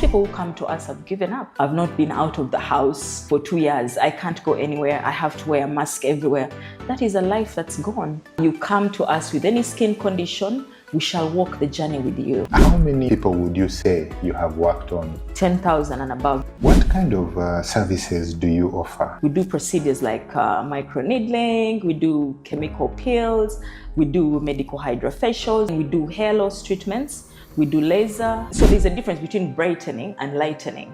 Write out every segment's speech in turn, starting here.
people who come to us have given up. I've not been out of the house for 2 years. I can't go anywhere. I have to wear a mask everywhere. That is a life that's gone. You come to us with any skin condition, we shall walk the journey with you. How many people would you say you have worked on? 10,000 and above. What kind of services do you offer? We do procedures like microneedling, we do chemical peels, we do medical hydrofacials, we do hair loss treatments, we do laser. So there's a difference between brightening and lightening.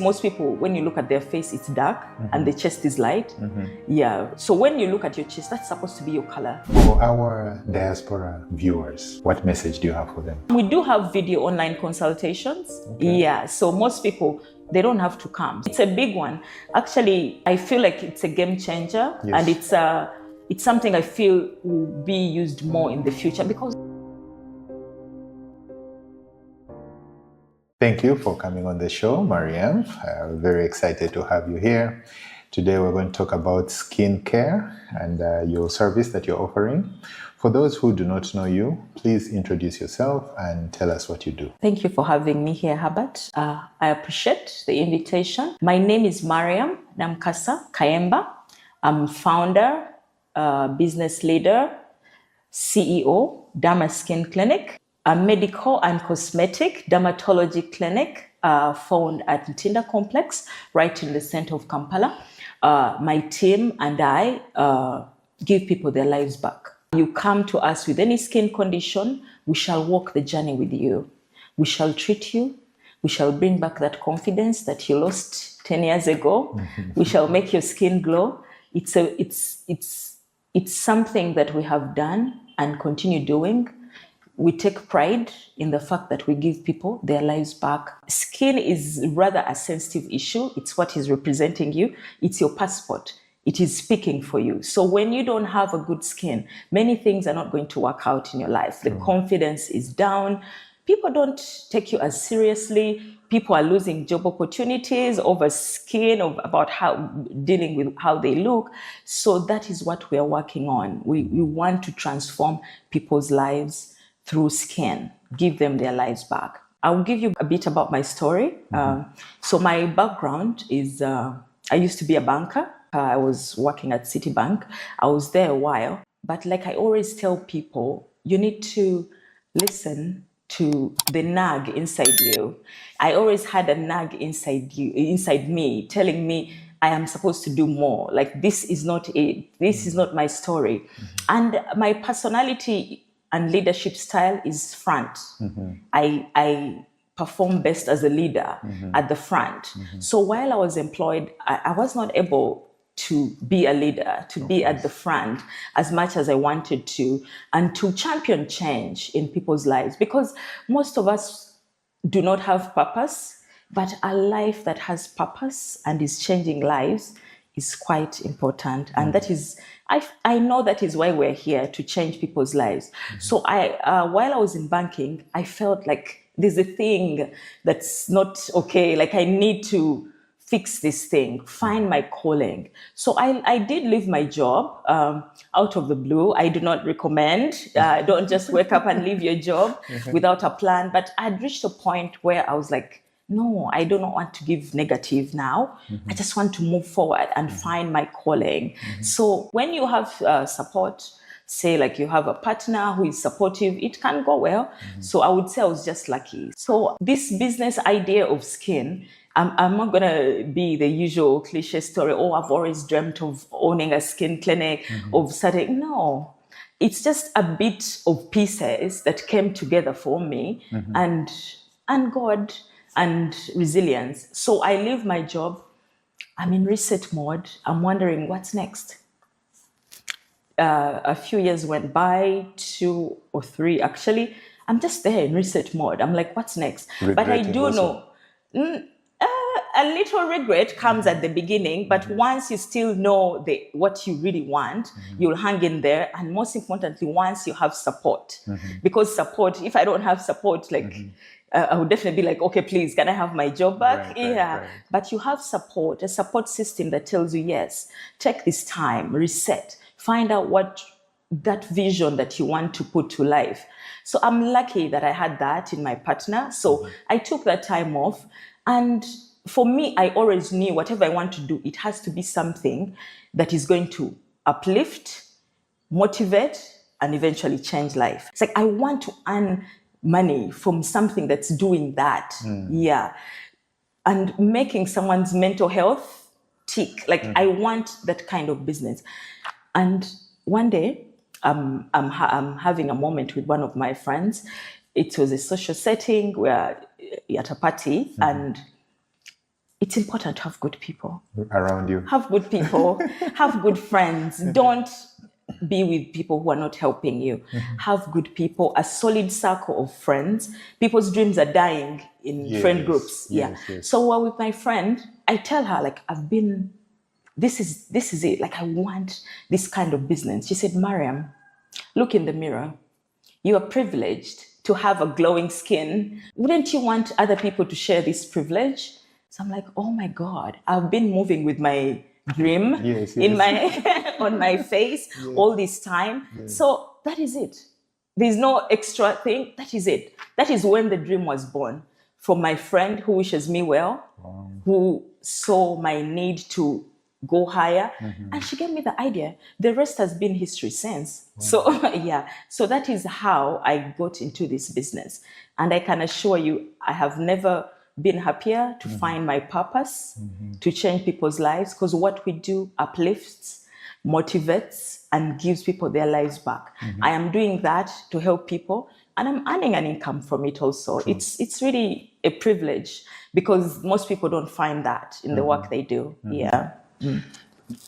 Most people, when you look at their face, it's dark and the chest is light. Yeah. So when you look at your chest, that's supposed to be your color. For our diaspora viewers, what message do you have for them? We do have video online consultations. Okay. Yeah. So most people, they don't have to come. It's a big one. Actually, I feel like it's a game changer. Yes. And it's something I feel will be used more in the future because. Thank you for coming on the show, Mariam. I'm very excited to have you here. Today we're going to talk about skin care and your service that you're offering. For those who do not know you, please introduce yourself and tell us what you do. Thank you for having me here, Herbert. I appreciate the invitation. My name is Mariam Namukasa Kayemba. I'm founder, business leader, CEO, Derma Skin Clinic, a medical and cosmetic dermatology clinic found at Ntinda Complex, right in the center of Kampala. My team and I give people their lives back. You come to us with any skin condition, we shall walk the journey with you. We shall treat you. We shall bring back that confidence that you lost 10 years ago. We shall make your skin glow. It's something that we have done and continue doing. We take pride in the fact that we give people their lives back. Skin is rather a sensitive issue. It's what is representing you. It's your passport. It is speaking for you. So when you don't have a good skin, many things are not going to work out in your life. The confidence is down. People don't take you as seriously. People are losing job opportunities over skin, about how dealing with how they look. So that is what we are working on. We want to transform people's lives through skin, give them their lives back. I will give you a bit about my story. So my background is, I used to be a banker. I was working at Citibank. I was there a while. But like I always tell people, you need to listen to the nag inside you. I always had a nag inside me, telling me I am supposed to do more. Like, this is not it. This is not my story. And my personality and leadership style is front. I perform best as a leader at the front. So while I was employed, I was not able to be a leader, to be at the front as much as I wanted to, and to champion change in people's lives. Because most of us do not have purpose, but a life that has purpose and is changing lives is quite important. And that is, I know that is why we're here, to change people's lives. So while I was in banking, I felt like there's a thing that's not okay. Like, I need to fix this thing, find my calling. So I did leave my job out of the blue. I do not recommend. Don't just wake up and leave your job without a plan. But I'd reached a point where I was like, no, I do not want to give negative now. I just want to move forward and find my calling. So when you have support, say like you have a partner who is supportive, it can go well. So I would say I was just lucky. So this business idea of skin, I'm not going to be the usual cliche story, oh, I've always dreamt of owning a skin clinic, of starting. No, it's just a bit of pieces that came together for me and God and resilience. So I leave my job. I'm in reset mode. I'm wondering what's next. A few years went by, 2 or 3 actually. I'm just there in reset mode. I'm like, what's next? But I do know. A little regret comes at the beginning, but once you still know what you really want, you'll hang in there. And most importantly, once you have support, because support, if I don't have support, like I would definitely be like, okay, please, can I have my job back? Right. But you have support, a support system that tells you, yes, take this time, reset, find out what that vision that you want to put to life. So I'm lucky that I had that in my partner. So I took that time off. And for me, I always knew whatever I want to do, it has to be something that is going to uplift, motivate, and eventually change life. It's like I want to earn money from something that's doing that. Yeah. And making someone's mental health tick. Like I want that kind of business. And one day, I'm having a moment with one of my friends. It was a social setting. We're at a party, and it's important to have good people around you. Have good people, have good friends. Don't be with people who are not helping you. Have good people, a solid circle of friends. People's dreams are dying in friend groups. Yes. So while with my friend, I tell her, like, this is it. Like, I want this kind of business. She said, Mariam, look in the mirror. You are privileged to have a glowing skin. Wouldn't you want other people to share this privilege? So I'm like, oh my God, I've been moving with my dream in my on my face all this time. So that is it. There's no extra thing. That is it. That is when the dream was born. From my friend who wishes me well, who saw my need to go higher, and she gave me the idea. The rest has been history since. So so that is how I got into this business. And I can assure you, I have never been happier to find my purpose, to change people's lives, because what we do uplifts, motivates, and gives people their lives back. I am doing that to help people, and I'm earning an income from it also. True. It's really a privilege, because most people don't find that in the work they do.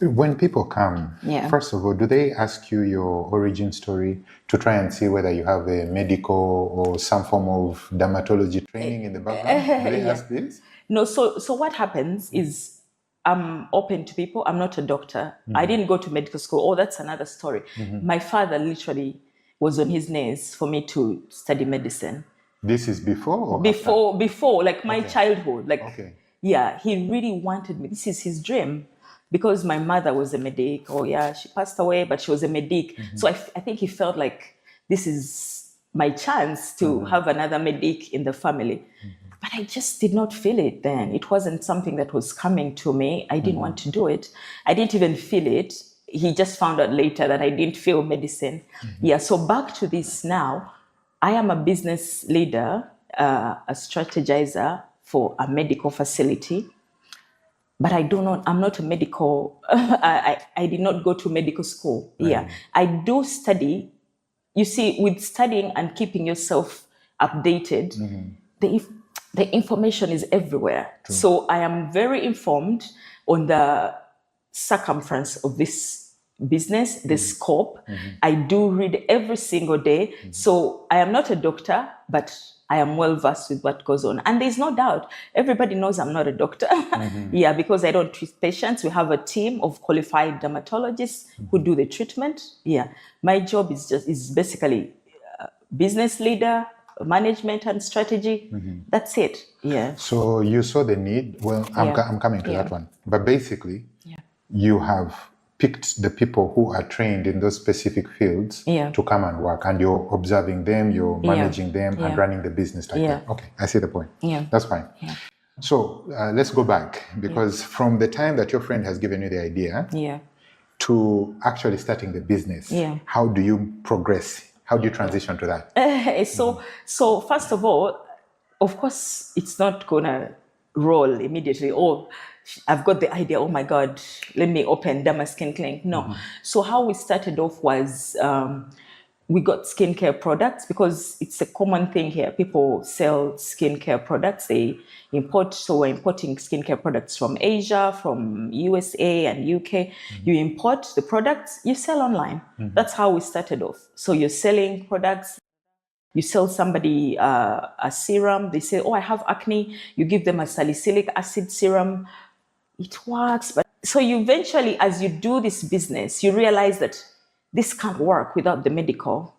When people come, first of all, do they ask you your origin story to try and see whether you have a medical or some form of dermatology training in the background? Do they ask this? No, so what happens is I'm open to people. I'm not a doctor. I didn't go to medical school. Oh, that's another story. My father literally was on his knees for me to study medicine. This is before or Before, like my childhood. Like, he really wanted me. This is his dream. Because my mother was a medic. She passed away, but she was a medic. So I think he felt like this is my chance to have another medic in the family. But I just did not feel it then. It wasn't something that was coming to me. I didn't want to do it. I didn't even feel it. He just found out later that I didn't feel medicine. So back to this now. I am a business leader, a strategizer for a medical facility. But I'm not a medical, I did not go to medical school. I do study. You see, with studying and keeping yourself updated, the information is everywhere. True. So I am very informed on the circumference of this business, the scope. I do read every single day. So I am not a doctor, but I am well versed with what goes on. And there's no doubt, everybody knows I'm not a doctor. Because I don't treat patients. We have a team of qualified dermatologists who do the treatment. My job is basically business leader, management and strategy. That's it. So you saw the need. Well, I'm coming to that one. But basically, you have picked the people who are trained in those specific fields to come and work, and you're observing them, you're managing them, and running the business like that. Okay, I see the point. That's fine. So let's go back, because from the time that your friend has given you the idea to actually starting the business, how do you progress? How do you transition to that? So first of all, of course, it's not gonna roll immediately. I've got the idea, oh my God, let me open Derma Skin Clinic. No. So how we started off was we got skincare products, because it's a common thing here. People sell skincare products. They import. So we're importing skincare products from Asia, from USA and UK. You import the products, you sell online. That's how we started off. So you're selling products. You sell somebody a serum. They say, oh, I have acne. You give them a salicylic acid serum. It works. But so you eventually, as you do this business, you realize that this can't work without the medical.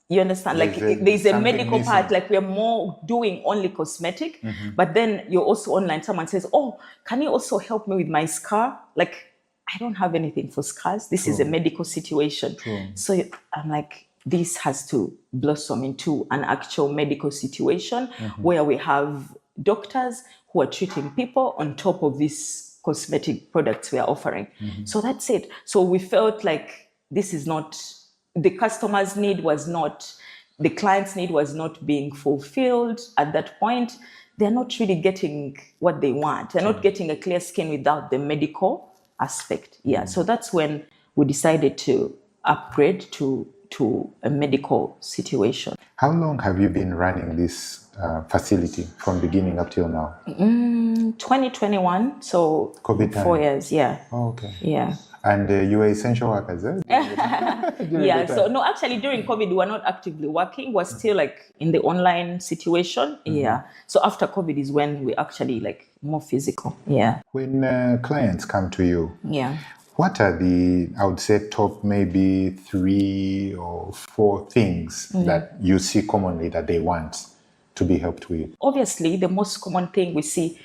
You understand? There's a medical part, like we're more doing only cosmetic, but then you're also online. Someone says, oh, can you also help me with my scar? Like, I don't have anything for scars. This is a medical situation. So I'm like, this has to blossom into an actual medical situation where we have doctors who are treating people on top of these cosmetic products we are offering. So that's it. So we felt like this is not, the customer's need was not, the client's need was not being fulfilled at that point. They're not really getting what they want. They're not getting a clear skin without the medical aspect. Yeah. So that's when we decided to upgrade to a medical situation. How long have you been running this facility from beginning up till now? 2021, so COVID time. 4 years. Yeah. Oh, okay. Yeah. And you were essential workers, eh? Yeah. So no, actually during COVID, we were not actively working. We're still like in the online situation. Yeah. So after COVID is when we actually like more physical. Yeah. When clients come to you, Yeah. what are the, I would say, top maybe 3 or 4 things that you see commonly that they want to be helped with? Obviously, the most common thing we see,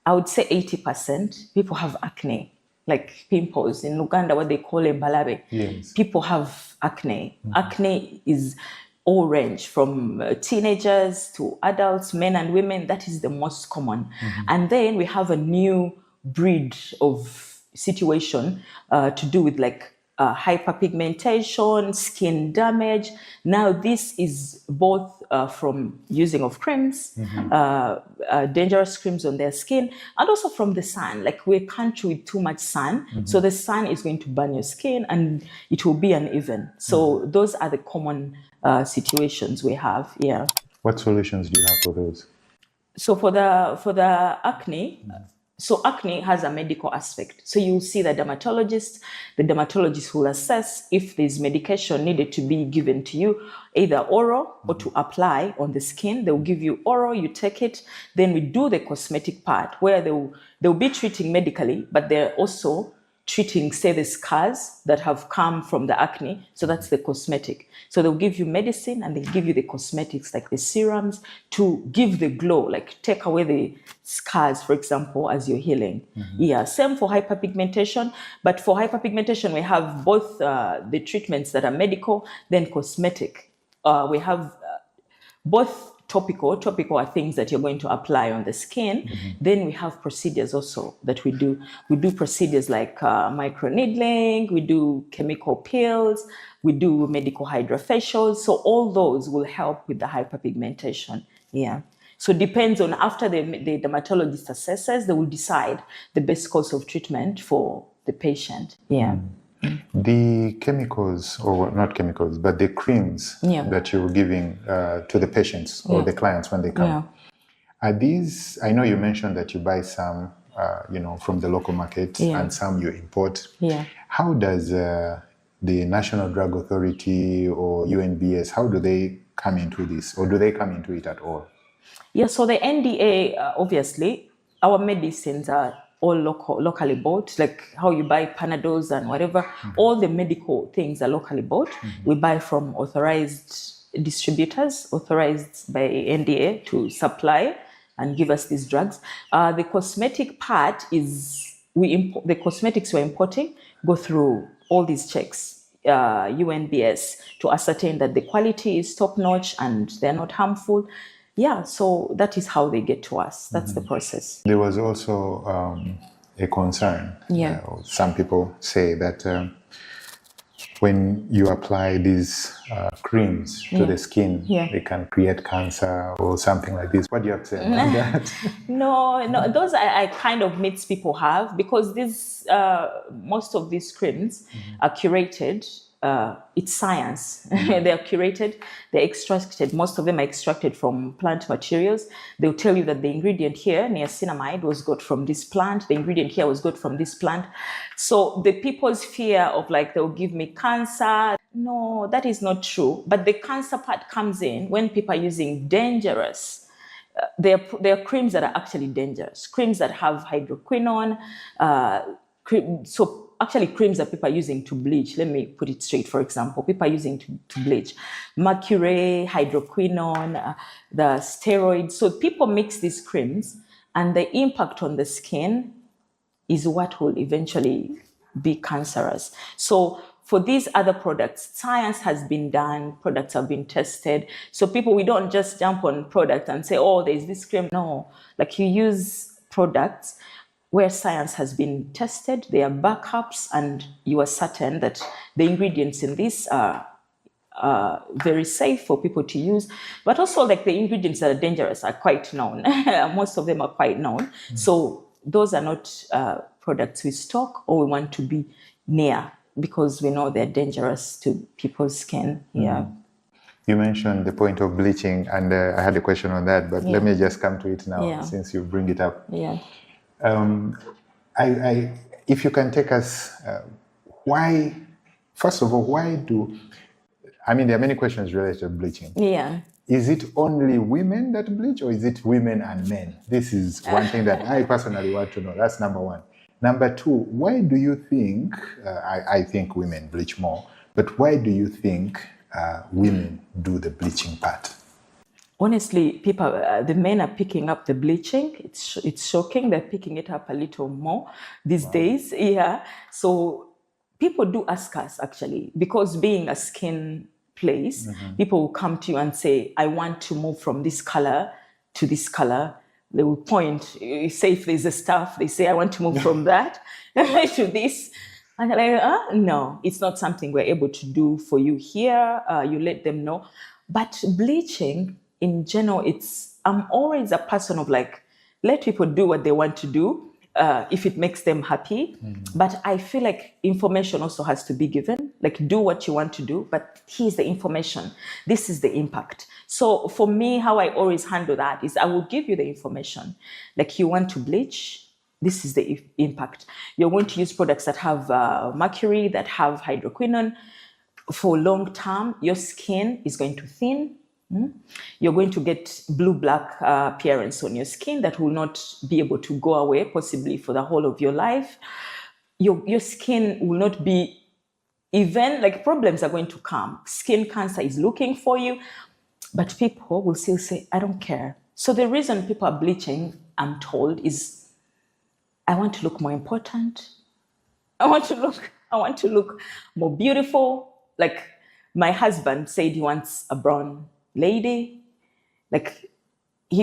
I would say 80%, people have acne, like pimples. In Uganda, what they call embalabe. Yes. People have acne. Acne is all range from teenagers to adults, men and women. That is the most common. And then we have a new breed of situation to do with like hyperpigmentation, skin damage. Now this is both from using of creams, dangerous creams on their skin, and also from the sun. Like we're a country with too much sun, so the sun is going to burn your skin and it will be uneven. So those are the common situations we have. Yeah. What solutions do you have for those? So for the acne, so acne has a medical aspect. So you'll see the dermatologist will assess if there's medication needed to be given to you, either oral or to apply on the skin. They'll give you oral, you take it. Then we do the cosmetic part where they'll be treating medically, but they're also treating, say, the scars that have come from the acne. So that's the cosmetic. So they'll give you medicine and they give you the cosmetics, like the serums, to give the glow, like take away the scars, for example, as you're healing. Yeah, same for hyperpigmentation. But for hyperpigmentation, we have both the treatments that are medical, then cosmetic. We have both topical are things that you're going to apply on the skin. Then we have procedures also that we do. We do procedures like microneedling, we do chemical peels, we do medical hydrofacials. So all those will help with the hyperpigmentation. Yeah. So it depends on, after the dermatologist assesses, they will decide the best course of treatment for the patient. Yeah. The chemicals, or not chemicals, but the creams that you're giving to the patients or the clients when they come, are these, I know you mentioned that you buy some, from the local market and some you import. Yeah. How does the National Drug Authority or UNBS, how do they come into this, or do they come into it at all? Yeah, so the NDA, obviously, our medicines are all locally bought, like how you buy Panadols and whatever. All the medical things are locally bought. We buy from authorized distributors, authorized by NDA to supply and give us these drugs. The cosmetic part is, the cosmetics we're importing go through all these checks, UNBS, to ascertain that the quality is top notch and they're not harmful. Yeah, so that is how they get to us. That's the process. There was also a concern. Some people say that when you apply these creams to the skin, they can create cancer or something like this. What do you have to say about that? No, those are kind of myths people have, because most of these creams are curated. It's science. They are curated, they're extracted. Most of them are extracted from plant materials. They'll tell you that the ingredient here, niacinamide, was got from this plant. The ingredient here was got from this plant. So the people's fear of like, they'll give me cancer. No, that is not true. But the cancer part comes in when people are using dangerous. There are creams that are actually dangerous. Creams that have hydroquinone. So actually creams that people are using to bleach. Let me put it straight. For example, people are using to bleach mercury, hydroquinone, the steroids. So people mix these creams, and the impact on the skin is what will eventually be cancerous. So for these other products, science has been done, products have been tested. So we don't just jump on product and say, oh, there's this cream. No, like you use products where science has been tested, there are backups, and you are certain that the ingredients in this are very safe for people to use. But also, like, the ingredients that are dangerous are quite known. Most of them are quite known. So those are not products we stock or we want to be near, because we know they're dangerous to people's skin. Yeah. You mentioned the point of bleaching, and I had a question on that, but let me just come to it now since you bring it up. Yeah. If you can take us, why, first of all, there are many questions related to bleaching. Yeah. Is it only women that bleach, or is it women and men? This is one thing that I personally want to know. That's number one. Number two, why do you think, I think women bleach more, but why do you think women do the bleaching part? Honestly, people, the men are picking up the bleaching. It's shocking. They're picking it up a little more these days. Yeah. So people do ask us, actually, because being a skin place, people will come to you and say, I want to move from this color to this color. They will point, say if there's a stuff, they say, I want to move from that to this. And they're like, no, it's not something we're able to do for you here. You let them know. But bleaching, in general, I'm always a person of like, let people do what they want to do if it makes them happy. But I feel like information also has to be given. Like, do what you want to do, but here's the information. This is the impact. So for me, how I always handle that is I will give you the information. Like, you want to bleach, this is the impact. You're going to use products that have mercury, that have hydroquinone. For long term, your skin is going to thin. You're going to get blue-black appearance on your skin that will not be able to go away, possibly for the whole of your life. Your skin will not be even, like, problems are going to come. Skin cancer is looking for you, but people will still say, I don't care. So the reason people are bleaching, I'm told, is I want to look more important. I want to look more beautiful. Like, my husband said he wants a brown lady, like,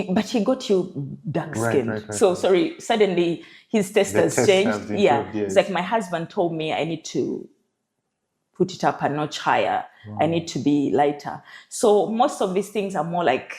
but he got you dark skinned. Right. So sorry, suddenly his test has changed. Yes. It's like my husband told me I need to put it up a notch higher. Wow. I need to be lighter. So most of these things are more like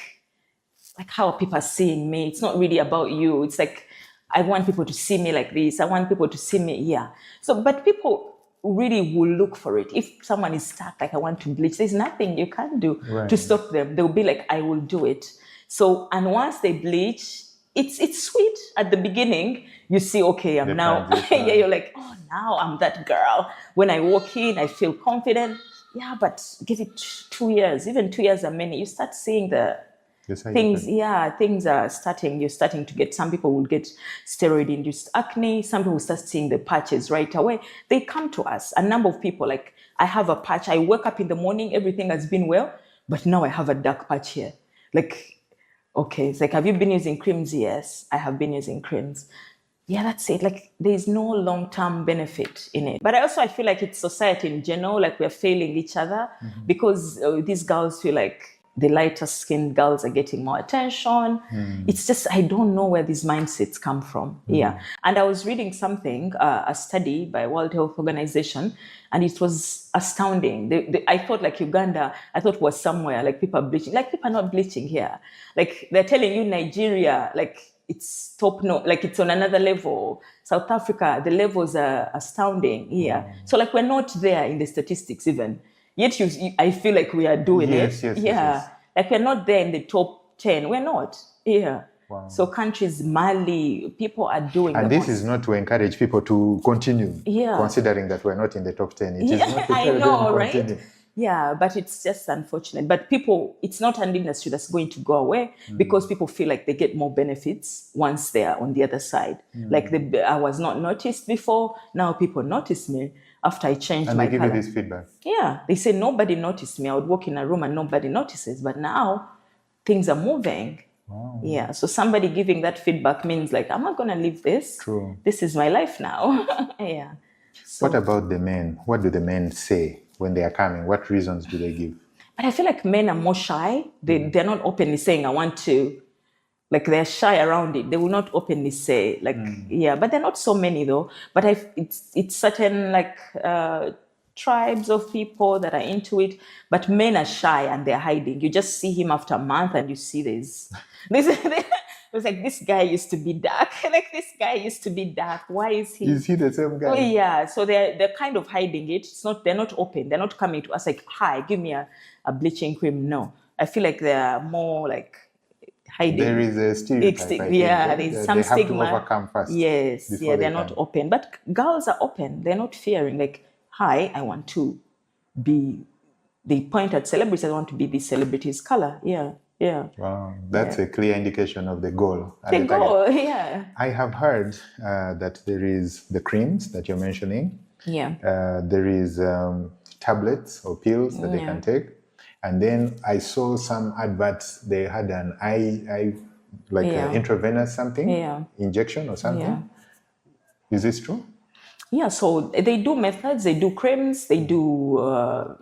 how people are seeing me. It's not really about you. It's like, I want people to see me like this. I want people to see me, yeah. So, but people really will look for it. If someone is stuck, like, I want to bleach, there's nothing you can do to stop them. They'll be like, I will do it. So, and once they bleach, it's sweet at the beginning. You see, okay, I'm now, yeah, you're like, oh, now I'm that girl. When I walk in, I feel confident. Yeah, but give it 2 years, even 2 years are many. You start seeing the things, things are starting, you're starting to get, some people will get steroid-induced acne, some people will start seeing the patches right away. They come to us, a number of people, like, I have a patch, I wake up in the morning, everything has been well, but now I have a dark patch here. Like, okay, it's like, have you been using creams? Yes, I have been using creams. Yeah, that's it. Like, there's no long-term benefit in it. But I feel like it's society in general, like, we're failing each other because these girls feel like the lighter skinned girls are getting more attention. It's just, I don't know where these mindsets come from. Yeah. And I was reading something, a study by World Health Organization, and it was astounding. I thought, like, Uganda, I thought was somewhere, like, people are bleaching. Like, people are not bleaching here. Like, they're telling you Nigeria, like, it's top no, like, it's on another level. South Africa, the levels are astounding. Yeah. So, like, we're not there in the statistics even. Yet I feel like we are doing it. Yes. Like, we're not there in the top 10. We're not. Yeah. Wow. So countries, Mali, people are doing. And this is not to encourage people to continue. Yeah. Considering that we're not in the top 10. It is not to I know, right? Continue. Yeah, but it's just unfortunate. But people, it's not an industry that's going to go away because people feel like they get more benefits once they're on the other side. Like, I was not noticed before. Now people notice me after I changed my color. And they give you this feedback? Yeah. They say, nobody noticed me. I would walk in a room and nobody notices. But now things are moving. Wow. Yeah. So somebody giving that feedback means, like, I'm not going to leave this. True. This is my life now. Yeah. So, What about the men? What do the men say when they are coming? What reasons do they give? but I feel like men are more shy. They're not openly saying, I want to, like they're shy around it. They will not openly say, like, yeah, but they're not so many though. But it's certain like tribes of people that are into it. But men are shy and they're hiding. You just see him after a month and you see this. It's like, this guy used to be dark. Like, this guy used to be dark. Why is he? Is he the same guy? Oh, yeah. So they're kind of hiding it. They're not open. They're not coming to us like, hi, give me a bleaching cream. No. I feel like they're more like hiding. There is a stereotype, I think. There's some they stigma. have to overcome first. Yes, yeah, they're not open. But girls are open. They're not fearing. Like, hi, I want to be. They point at celebrities. I want to be this celebrity's color. Yeah. Wow, that's a clear indication of the goal. The goal, yeah. I have heard that there is the creams that you're mentioning. Yeah. There is tablets or pills that they can take. And then I saw some adverts, they had an intravenous something, injection or something. Yeah. Is this true? Yeah, so they do methods, they do creams, they do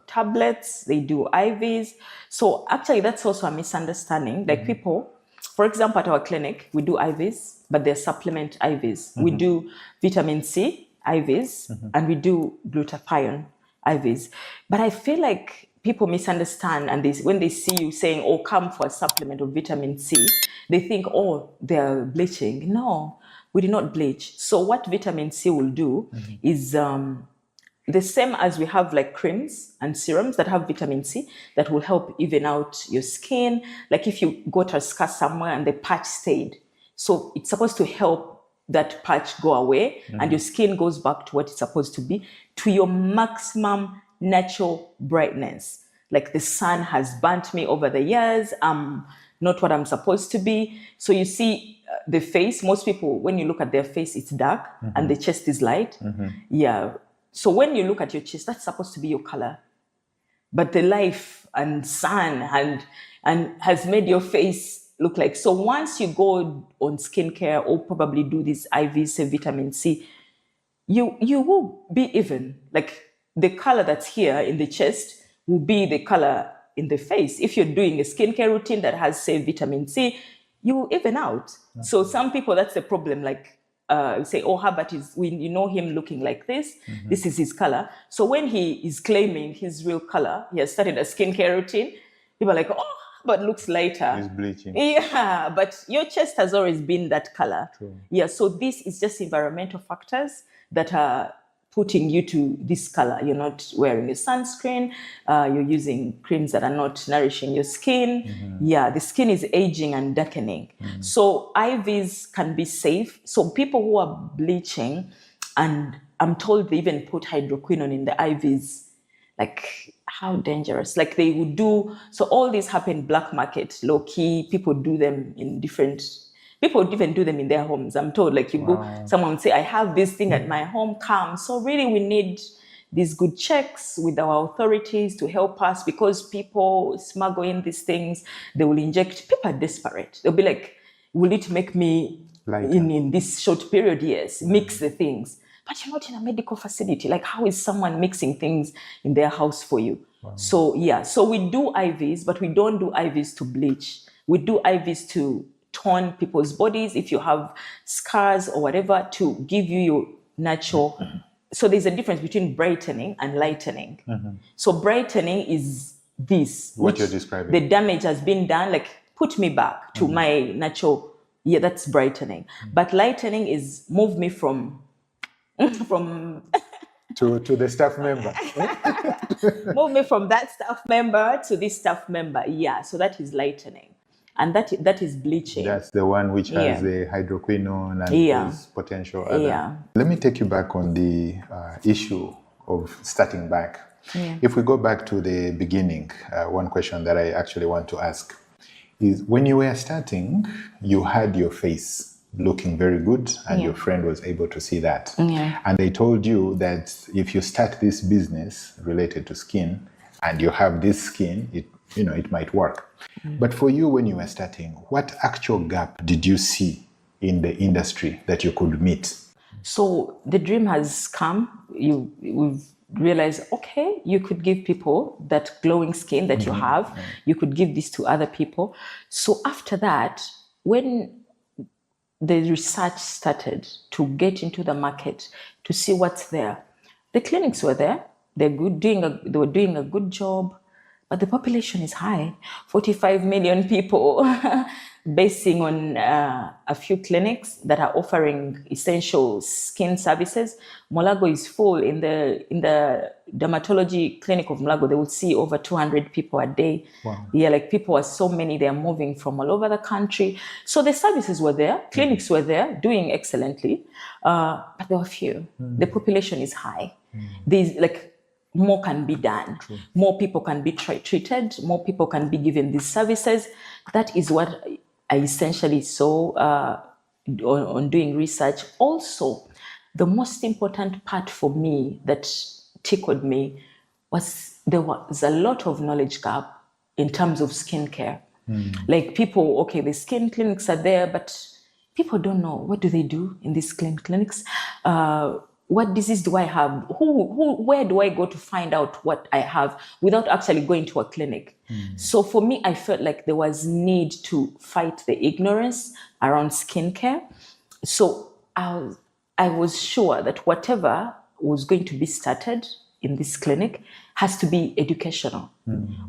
tablets, they do IVs. So actually that's also a misunderstanding. Like people, for example, at our clinic, we do IVs, but they're supplement IVs. We do vitamin C IVs and we do glutathione IVs. But I feel like people misunderstand, and when they see you saying, oh, come for a supplement of vitamin C, they think, oh, they're bleaching. No, we do not bleach. So what vitamin C will do is the same as we have like creams and serums that have vitamin C that will help even out your skin. Like if you got a scar somewhere and the patch stayed. So it's supposed to help that patch go away and your skin goes back to what it's supposed to be, to your maximum natural brightness. Like the sun has burnt me over the years. I'm not what I'm supposed to be. So you see the face, most people, when you look at their face, it's dark and the chest is light. Yeah. So when you look at your chest, that's supposed to be your color. But the life and sun and has made your face look like. So once you go on skincare or probably do these IVs, say vitamin C, you will be even. Like the color that's here in the chest will be the color in the face. If you're doing a skincare routine that has, say, vitamin C, you will even out. So some people, that's the problem. Like say, oh, Herbert you know him looking like this. This is his color. So when he is claiming his real color, he has started a skincare routine, people are like, oh, but looks lighter. He's bleaching. Yeah, but your chest has always been that color. True. Yeah, so this is just environmental factors that are putting you to this color. You're not wearing your sunscreen. You're using creams that are not nourishing your skin. Yeah, the skin is aging and darkening. So IVs can be safe. So people who are bleaching, and I'm told they even put hydroquinone in the IVs, like how dangerous. Like they would do, so all these happen black market, low key, people do them in different, people would even do them in their homes. I'm told, like you go, someone would say, I have this thing at my home, come. So really we need these good checks with our authorities to help us, because people smuggle in these things, they will inject, people are desperate. They'll be like, will it make me in this short period? Yes, mix the things. But you're not in a medical facility. Like, how is someone mixing things in their house for you? So, yeah. So we do IVs, but we don't do IVs to bleach. We do IVs to tone people's bodies, if you have scars or whatever, to give you your natural. So there's a difference between brightening and lightening. So brightening is this. What you're describing. The damage has been done, like put me back to my natural. Yeah, that's brightening. But lightening is move me from to the staff member. Move me from that staff member to this staff member. Yeah, so that is lightening. And that is bleaching. That's the one which has the hydroquinone and its potential other. Let me take you back on the issue of starting back. If we go back to the beginning, one question that I actually want to ask is, when you were starting, you had your face looking very good, and your friend was able to see that. And they told you that if you start this business related to skin and you have this skin, it might work. But for you, when you were starting, what actual gap did you see in the industry that you could meet? So the dream has come. we've realized, okay, you could give people that glowing skin that you have, you could give this to other people. So after that, when the research started to get into the market to see what's there, the clinics were there. They were doing a good job, but the population is high, 45 million people, basing on a few clinics that are offering essential skin services. Mulago is full. In the dermatology clinic of Mulago, they would see over 200 people a day. Wow. Yeah, like people are so many, they are moving from all over the country. So the services were there, clinics were there, doing excellently, but there were few. The population is high. These more can be done. True. More people can be treated. More people can be given these services. That is what I essentially saw on doing research. Also, the most important part for me that tickled me was there was a lot of knowledge gap in terms of skincare. Like people, okay, the skin clinics are there, but people don't know, what do they do in these clinics? What disease do I have? Where do I go to find out what I have without actually going to a clinic? So for me, I felt like there was need to fight the ignorance around skincare. So I was sure that whatever was going to be started in this clinic has to be educational.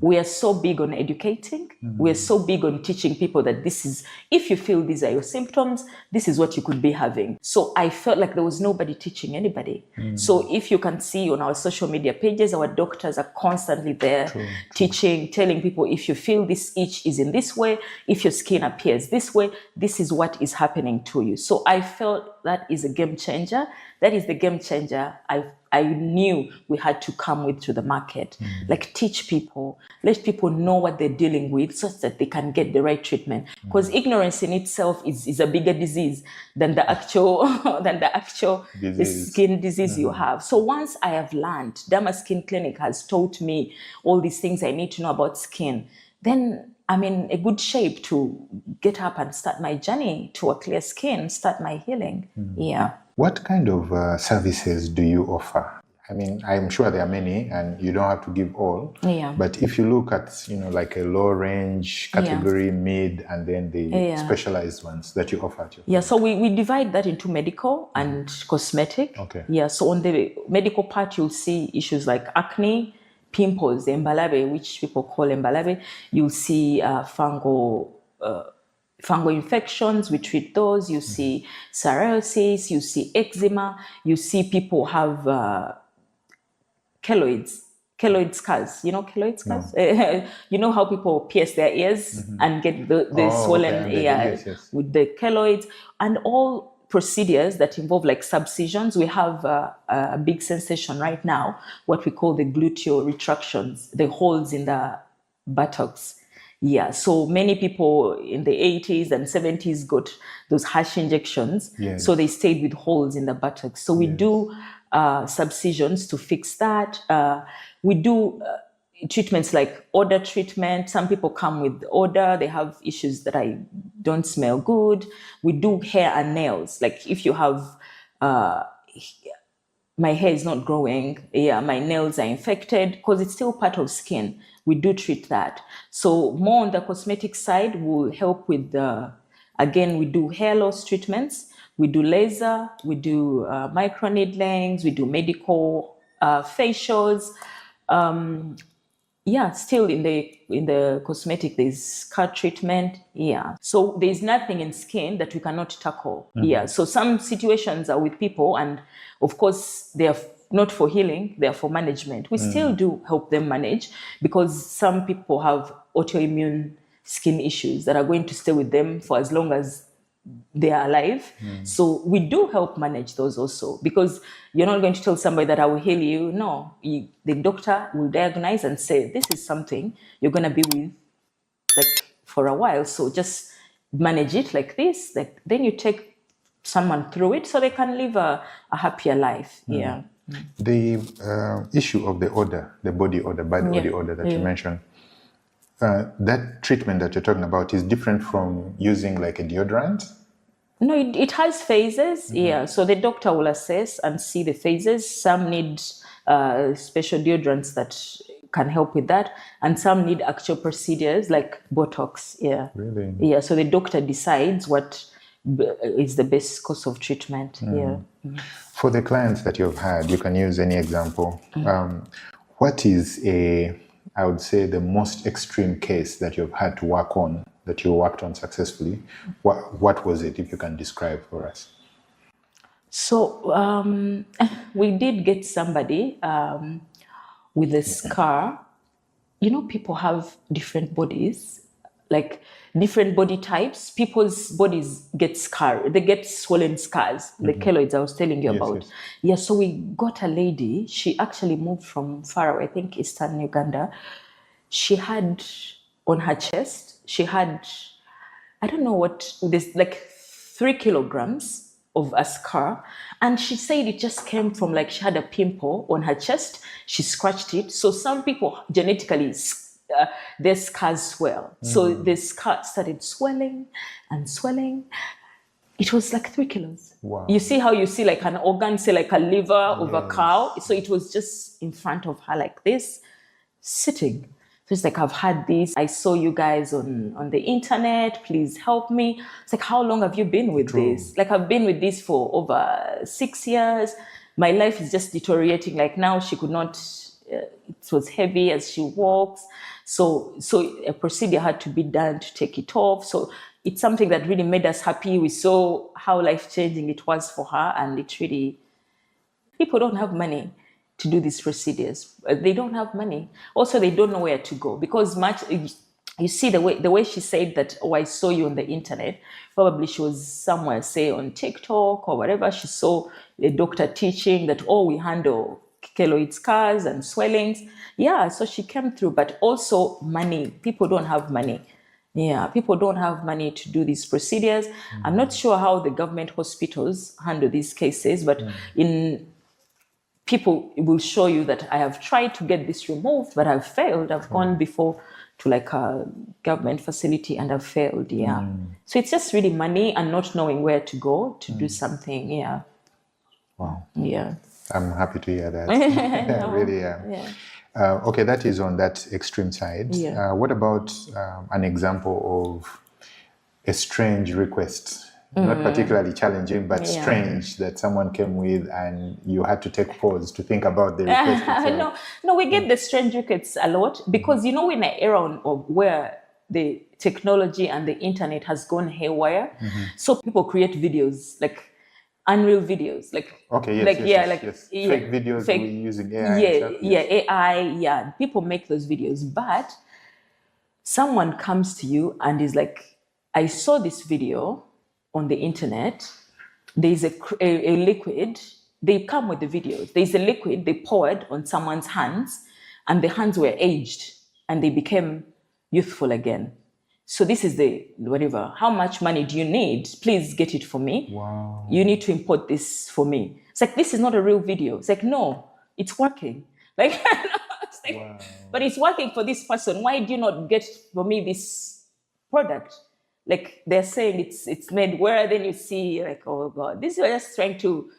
We are so big on educating. We are so big on teaching people that this is, if you feel these are your symptoms, this is what you could be having. So I felt like there was nobody teaching anybody. So if you can see on our social media pages, our doctors are constantly there teaching, telling people, if you feel this itch is in this way, if your skin appears this way, this is what is happening to you. So I felt that is a game changer. That is the game changer I knew we had to come with to the market. Like teach people, let people know what they're dealing with so that they can get the right treatment. Because ignorance in itself is a bigger disease than the actual skin disease you have. So once I have learned, Derma Skin Clinic has taught me all these things I need to know about skin, then I'm in a good shape to get up and start my journey to a clear skin, start my healing. Yeah. What kind of services do you offer? I mean, I'm sure there are many and you don't have to give all. Yeah. But if you look at, like a low range category, mid, and then the specialized ones that you offer. So we divide that into medical and cosmetic. Okay. Yeah, so on the medical part, you'll see issues like acne, pimples, the embalabe, which people call embalabe. You'll see fungal infections, we treat those. You see psoriasis, you see eczema, you see people have keloid scars. You know keloid scars? No. You know how people pierce their ears and get the swollen ear with the keloids, and all procedures that involve like subcisions. We have a big sensation right now, what we call the gluteal retractions, the holes in the buttocks. Yeah, so many people in the 80s and 70s got those harsh injections. So they stayed with holes in the buttocks. So we do subcisions to fix that. We do treatments like odor treatment. Some people come with odor. They have issues that I don't smell good. We do hair and nails. Like if you have, my hair is not growing, my nails are infected, because it's still part of skin. We do treat that. So more on the cosmetic side, we'll help with again, we do hair loss treatments, we do laser, we do microneedlings, we do medical facials. Still in the cosmetic, there's scar treatment. So there's nothing in skin that we cannot tackle. So some situations are with people, and of course they are not for healing, they are for management. We still do help them manage, because some people have autoimmune skin issues that are going to stay with them for as long as they are alive. So we do help manage those also, because you're not going to tell somebody that I will heal you. No, the doctor will diagnose and say, this is something you're going to be with like for a while. So just manage it like this. Like, then you take someone through it so they can live a happier life. The issue of the odor, the body odor, body odor that you mentioned, that treatment that you're talking about is different from using like a deodorant? No, it has phases. Yeah, so the doctor will assess and see the phases. Some need special deodorants that can help with that, and some need actual procedures like Botox. Yeah, Really? yeah. So the doctor decides what is the best course of treatment. Yeah. For the clients that you've had, you can use any example. What is I would say, the most extreme case that you've had to work on, that you worked on successfully? What was it, if you can describe for us? So we did get somebody with a scar. You know, people have different bodies, like different body types. People's bodies get scarred, they get swollen scars, the keloids I was telling you Yes, about. yes. Yeah, so we got a lady, she actually moved from far away, I think Eastern Uganda. She had on her chest, she had, I don't know what this, like 3 kilograms of a scar. And she said it just came from, like, she had a pimple on her chest. She scratched it. So some people genetically, their scars swell. So the scar started swelling and swelling. It was like 3 kilos. Wow. You see how you see like an organ, say like a liver of a cow. Yes. So it was just in front of her like this, sitting. So it's like, I've had this. I saw you guys on the internet. Please help me. It's like, how long have you been with this? Like, I've been with this for over 6 years. My life is just deteriorating. Like now she could not, it was heavy as she walks. So a procedure had to be done to take it off. So it's something that really made us happy. We saw how life-changing it was for her. And it really, people don't have money to do these procedures. They don't have money. Also, they don't know where to go because you see the way she said that, oh, I saw you on the internet. Probably she was somewhere, say on TikTok or whatever. She saw a doctor teaching that, oh, we handle keloid scars and swellings. Yeah, so she came through, but also money. People don't have money. Yeah, people don't have money to do these procedures. I'm not sure how the government hospitals handle these cases, but people will show you that I have tried to get this removed, but I've failed. I've gone before to like a government facility and I've failed. Yeah. So it's just really money and not knowing where to go to do something. Yeah. Wow. Yeah. I'm happy to hear that. No. Really, Yeah. okay, that is on that extreme side. Yeah. What about an example of a strange request? Not particularly challenging, but strange, that someone came with and you had to take pause to think about the request itself. No, we get the strange requests a lot because, you know, in an era of where the technology and the internet has gone haywire, so people create videos, like unreal videos, like Okay, yes, like yes, yes. Fake videos, we're using AI and stuff. AI, yeah. People make those videos, but someone comes to you and is like, I saw this video on the internet. There's a liquid. They come with the videos. There's a liquid they poured on someone's hands, and the hands were aged, and they became youthful again. So this is the whatever. How much money do you need? Please get it for me. Wow. You need to import this for me. It's like, this is not a real video. It's like, no, it's working. Like, it's like, Wow. but it's working for this person. Why do you not get for me this product? Like they're saying it's made where, then you see like, oh God, this is just trying to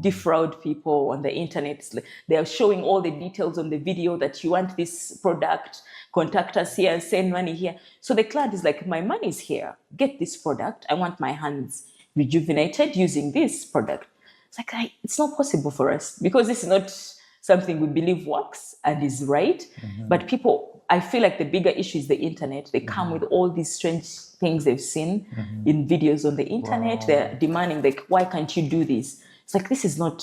defraud people on the internet. It's like they are showing all the details on the video that you want this product, contact us here, send money here. So the client is like, my money is here, get this product. I want my hands rejuvenated using this product. It's like, it's not possible for us because this is not something we believe works and is right. But people, I feel like the bigger issue is the internet. They come with all these strange things they've seen in videos on the internet. Wow. They're demanding, like, why can't you do this? It's like, this is not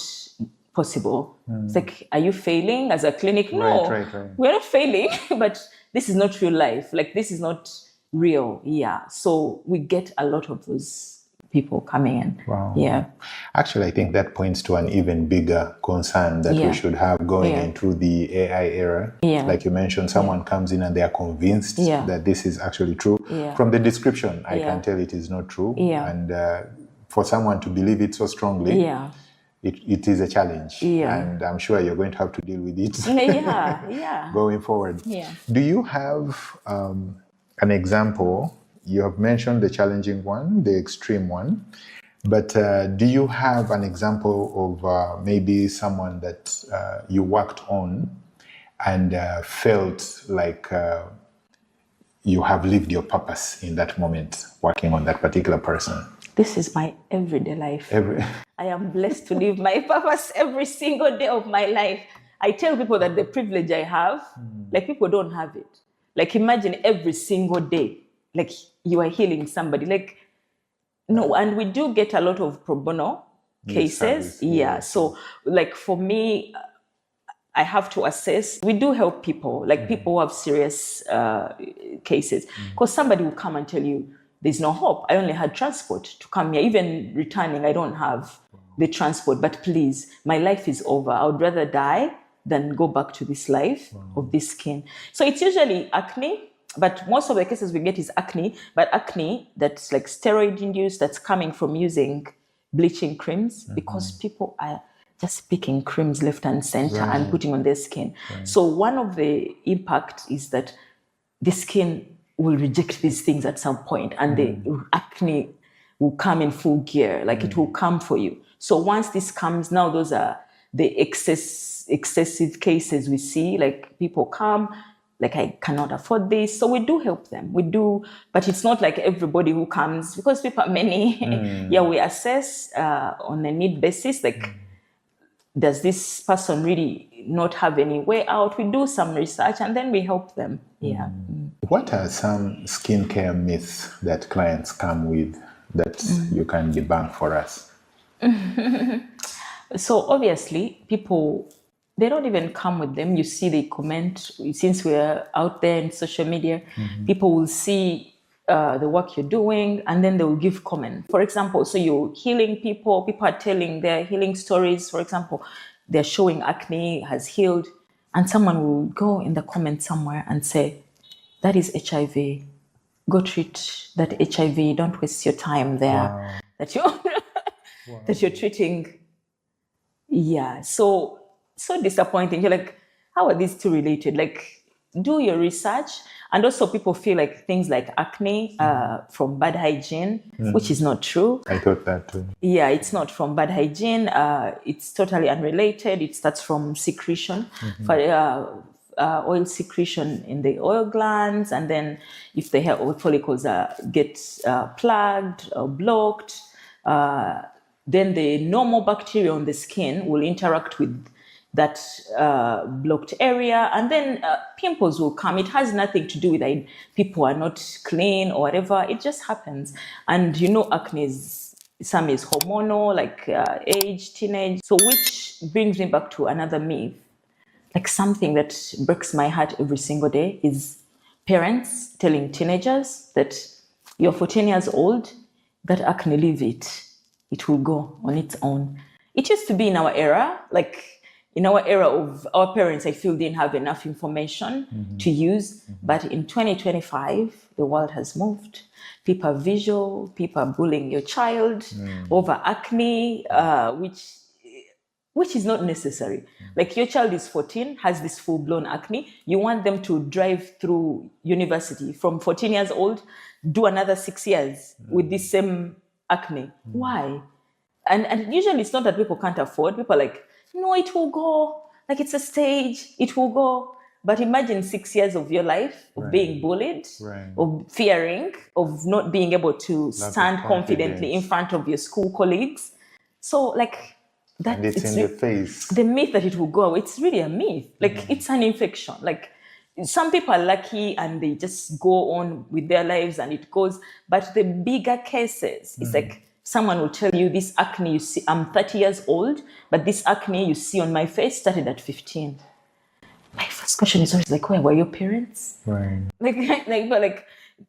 possible. It's like, are you failing as a clinic? No, Right. we're not failing, but this is not real life. Like, this is not real. Yeah. So we get a lot of those people coming in. Wow. Yeah. Actually, I think that points to an even bigger concern that we should have going into the AI era. Yeah. Like you mentioned, someone comes in and they are convinced that this is actually true. Yeah. From the description, I can tell it is not true. Yeah. And for someone to believe it so strongly, it is a challenge. Yeah. And I'm sure you're going to have to deal with it Yeah. going forward. Yeah. Do you have an example you have mentioned the challenging one, the extreme one. But do you have an example of maybe someone that you worked on and felt like you have lived your purpose in that moment, working on that particular person? This is my everyday life. Every I am blessed to live my purpose every single day of my life. I tell people that the privilege I have, like people don't have it. Like imagine every single day, like you are healing somebody. Like, no, and we do get a lot of pro bono cases. service, Yeah. yes. So like for me, I have to assess. We do help people, like people who have serious cases. Because somebody will come and tell you, there's no hope. I only had transport to come here. Even returning, I don't have the transport. But please, my life is over. I would rather die than go back to this life of this skin. So it's usually acne, but most of the cases we get is acne, but acne that's like steroid induced, that's coming from using bleaching creams, because people are just picking creams left and center and putting on their skin. So one of the impact is that the skin will reject these things at some point, and the acne will come in full gear, like it will come for you. So once this comes, now those are the excessive cases we see, like people come, like I cannot afford this. So we do help them. We do, but it's not like everybody who comes, because people are many. Yeah, we assess on a need basis, like does this person really not have any way out? We do some research and then we help them. Yeah. What are some skincare myths that clients come with that you can debunk for us? So obviously, people, they don't even come with them. You see, they comment. Since we're out there in social media, people will see the work you're doing, and then they will give comment. For example, so you're healing people. People are telling their healing stories. For example, they're showing acne has healed, and someone will go in the comment somewhere and say, "That is HIV. Go treat that HIV. Don't waste your time there. Wow. That you're that you're treating." Yeah, so disappointing. You're like, how are these two related? Like, do your research. And also people feel like things like acne from bad hygiene, which is not true. I thought that too. Yeah, it's not from bad hygiene. It's totally unrelated. It starts from secretion, for oil secretion in the oil glands, and then if the hair follicles get plugged or blocked, then the normal bacteria on the skin will interact with that blocked area, and then pimples will come. It has nothing to do with it. People are not clean or whatever. It just happens. And you know, acne is, some is hormonal, like age, teenage. So which brings me back to another myth. Like something that breaks my heart every single day is parents telling teenagers that you're 14 years old, that acne, leave it. It will go on its own. It used to be in our era, like in our era of our parents, I feel didn't have enough information to use. But in 2025, the world has moved. People are visual, people are bullying your child over acne, which is not necessary. Like your child is 14, has this full-blown acne. You want them to drive through university from 14 years old, do another 6 years with this same acne. Why? And usually it's not that people can't afford. People are like, no, it will go. Like it's a stage, it will go. But imagine 6 years of your life of being bullied, of fearing, of not being able to stand confidently in front of your school colleagues. So like that, and it's in the face. The myth that it will go away, it's really a myth. Like it's an infection. Like some people are lucky and they just go on with their lives and it goes. But the bigger cases, it's like someone will tell you, this acne you see, I'm 30 years old, but this acne you see on my face started at 15. My first question is always like, where were your parents? Right. But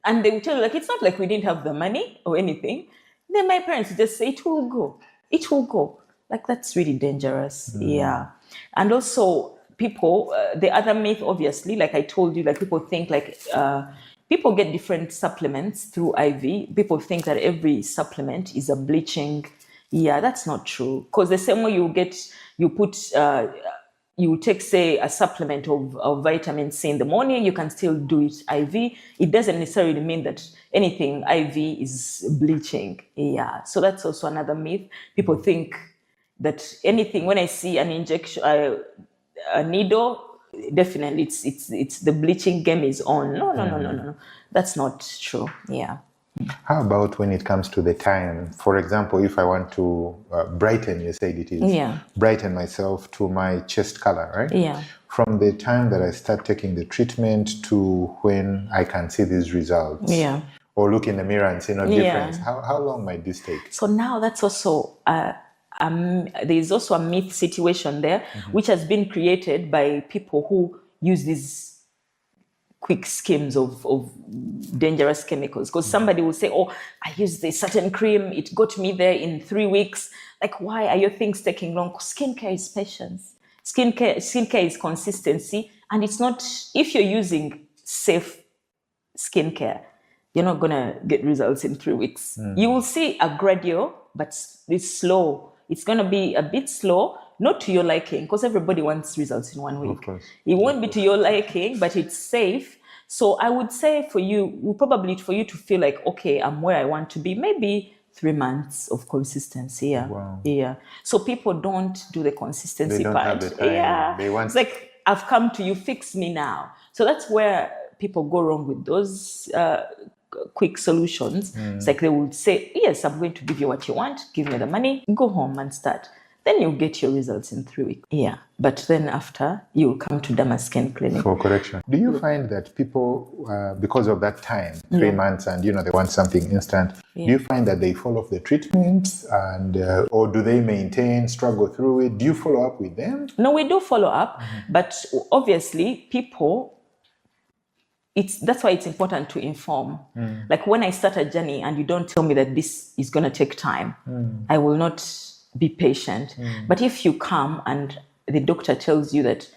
and they will tell you, like, it's not like we didn't have the money or anything. Then my parents just say, it will go. It will go. Like, that's really dangerous. Yeah. And also people, the other myth, obviously, like I told you, like people think like, people get different supplements through IV. People think that every supplement is a bleaching. Yeah, that's not true. Because the same way you put you take, say, a supplement of vitamin C in the morning, you can still do it IV. It doesn't necessarily mean that anything IV is bleaching. Yeah. So that's also another myth. People think that anything, when I see an injection, a needle, definitely it's the bleaching game is on. No. That's not true. Yeah. How about when it comes to the time? For example, if I want to brighten, you said it is, brighten myself to my chest color, right? Yeah. From the time that I start taking the treatment to when I can see these results. Yeah. Or look in the mirror and see no difference. How long might this take? So now that's also, there's also a myth situation there, which has been created by people who use these quick schemes of dangerous chemicals. Because somebody will say, oh, I used this certain cream, it got me there in 3 weeks. Like, why are your things taking long? Skincare is patience. Skincare is consistency. And it's not, if you're using safe skincare, you're not going to get results in 3 weeks. You will see a gradual, but it's slow. It's going to be a bit slow, not to your liking, because everybody wants results in 1 week. Of course. It won't be to your liking, but it's safe. So I would say for you, probably for you to feel like, okay, I'm where I want to be, maybe 3 months of consistency. Yeah. Wow. Yeah. So people don't do the consistency They don't part. have the time. Yeah. They want... It's like, I've come to you, fix me now. So that's where people go wrong with those quick solutions. It's like they would say, yes, I'm going to give you what you want, give me the money, go home and start. Then you'll get your results in 3 weeks. Yeah. But then after, you'll come to Derma Skin Clinic. For correction. Do you find that people, because of that time, 3 months, and they want something instant, do you find that they fall off the treatment, and or do they maintain, struggle through it? Do you follow up with them? No, we do follow up, but obviously people, that's why it's important to inform. Like when I start a journey and you don't tell me that this is going to take time, I will not be patient. But if you come and the doctor tells you that,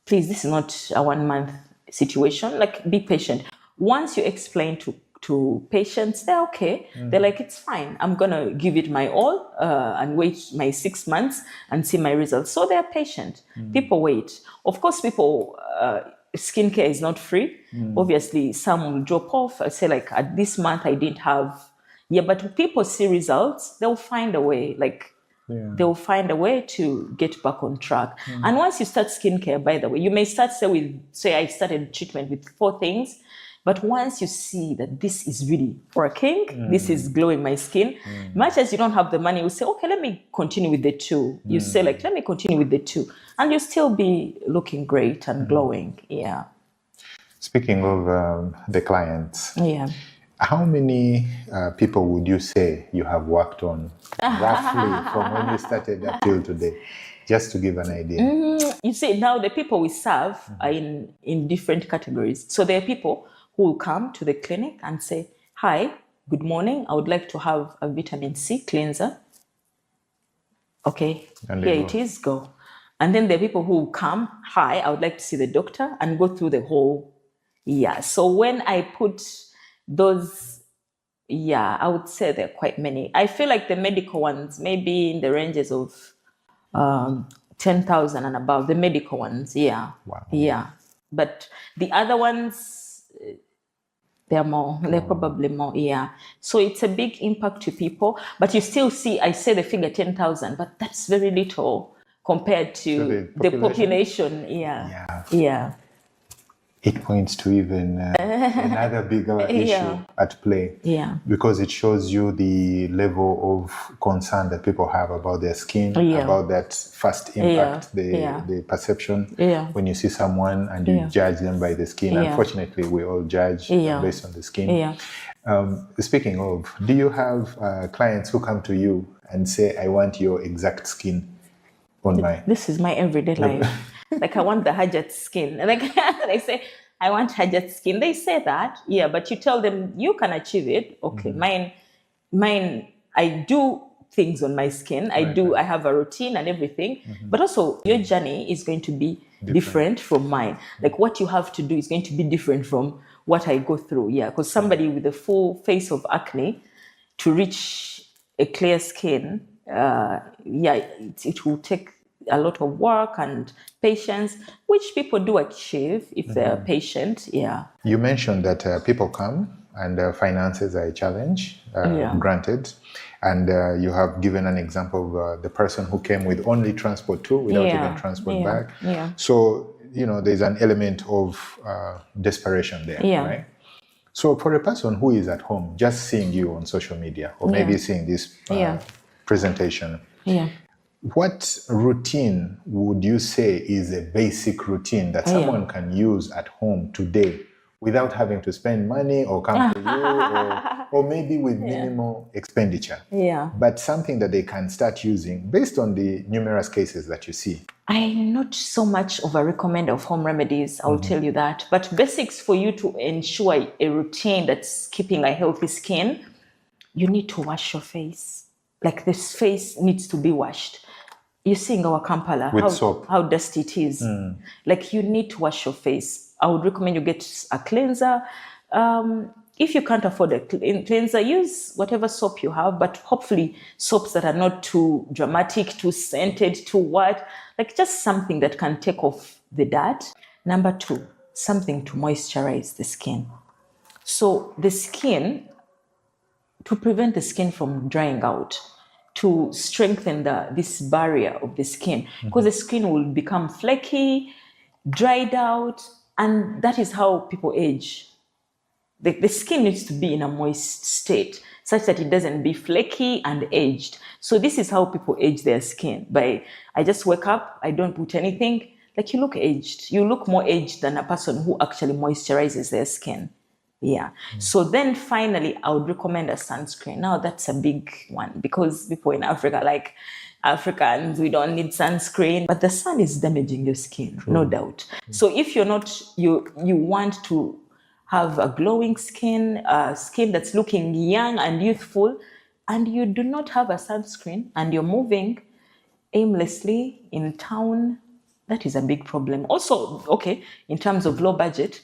please, this is not a 1 month situation, like be patient. Once you explain to patients, they're okay. They're like, it's fine. I'm going to give it my all and wait my 6 months and see my results. So they're patient. People wait. Of course, people, skincare is not free. Obviously, some will drop off. I say like, at this month, I didn't have. Yeah, but when people see results, they'll find a way. Like, they'll find a way to get back on track. And once you start skincare, by the way, you may start say I started treatment with 4 things, but once you see that this is really working, this is glowing my skin, much as you don't have the money, you say, okay, let me continue with the 2. You say like, let me continue with the 2, and you'll still be looking great and glowing. Yeah. Speaking of the clients, how many people would you say you have worked on roughly from when you started up till today? Just to give an idea. You see, now the people we serve are in different categories. So there are people who will come to the clinic and say, hi, good morning. I would like to have a vitamin C cleanser. Okay, here it is, go. And then there are people who will come, hi, I would like to see the doctor, and go through the whole. So when I put those, I would say there are quite many. I feel like the medical ones, maybe in the ranges of 10,000 and above, the medical ones, Wow. But the other ones, they're more, they're probably more, So it's a big impact to people, but you still see, I say the figure 10,000, but that's very little compared to the population. It points to even another bigger issue at play. Because it shows you the level of concern that people have about their skin, about that first impact, the perception. When you see someone and you judge them by the skin, unfortunately, we all judge based on the skin. Speaking of, do you have clients who come to you and say, I want your exact skin on my... This is my everyday life. Like, I want the Hajat skin. Like, they say, I want Hajat skin. They say that, but you tell them you can achieve it. Okay, mine, I do things on my skin. I have a routine and everything. But also, your journey is going to be different from mine. Like, what you have to do is going to be different from what I go through. Because somebody with a full face of acne, to reach a clear skin, it will take a lot of work and patience, which people do achieve if they're patient. Yeah. You mentioned that people come and finances are a challenge, granted. And you have given an example of the person who came with only transport too, without even transport back. Yeah. So, there's an element of desperation there, right? So for a person who is at home, just seeing you on social media, or maybe seeing this presentation, what routine would you say is a basic routine that someone can use at home today without having to spend money or come to you, or maybe with minimal expenditure? But something that they can start using based on the numerous cases that you see. I'm not so much of a recommender of home remedies, I'll tell you that. But basics for you to ensure a routine that's keeping a healthy skin, you need to wash your face. Like this face needs to be washed. You see in our Kampala, how dusty it is. Like you need to wash your face. I would recommend you get a cleanser. If you can't afford a cleanser, use whatever soap you have, but hopefully soaps that are not too dramatic, too scented, too what, like just something that can take off the dirt. Number 2, something to moisturize the skin. So the skin, to prevent the skin from drying out, to strengthen this barrier of the skin, because the skin will become flaky, dried out, and that is how people age. The skin needs to be in a moist state such that it doesn't be flaky and aged. So this is how people age their skin. I just wake up, I don't put anything, like you look aged. You look more aged than a person who actually moisturizes their skin. Yeah. So then finally, I would recommend a sunscreen. Now that's a big one because people in Africa, like Africans, we don't need sunscreen, but the sun is damaging your skin, no doubt. So if you're not, you want to have a glowing skin, skin that's looking young and youthful, and you do not have a sunscreen and you're moving aimlessly in town, that is a big problem. Also, okay, in terms of low budget,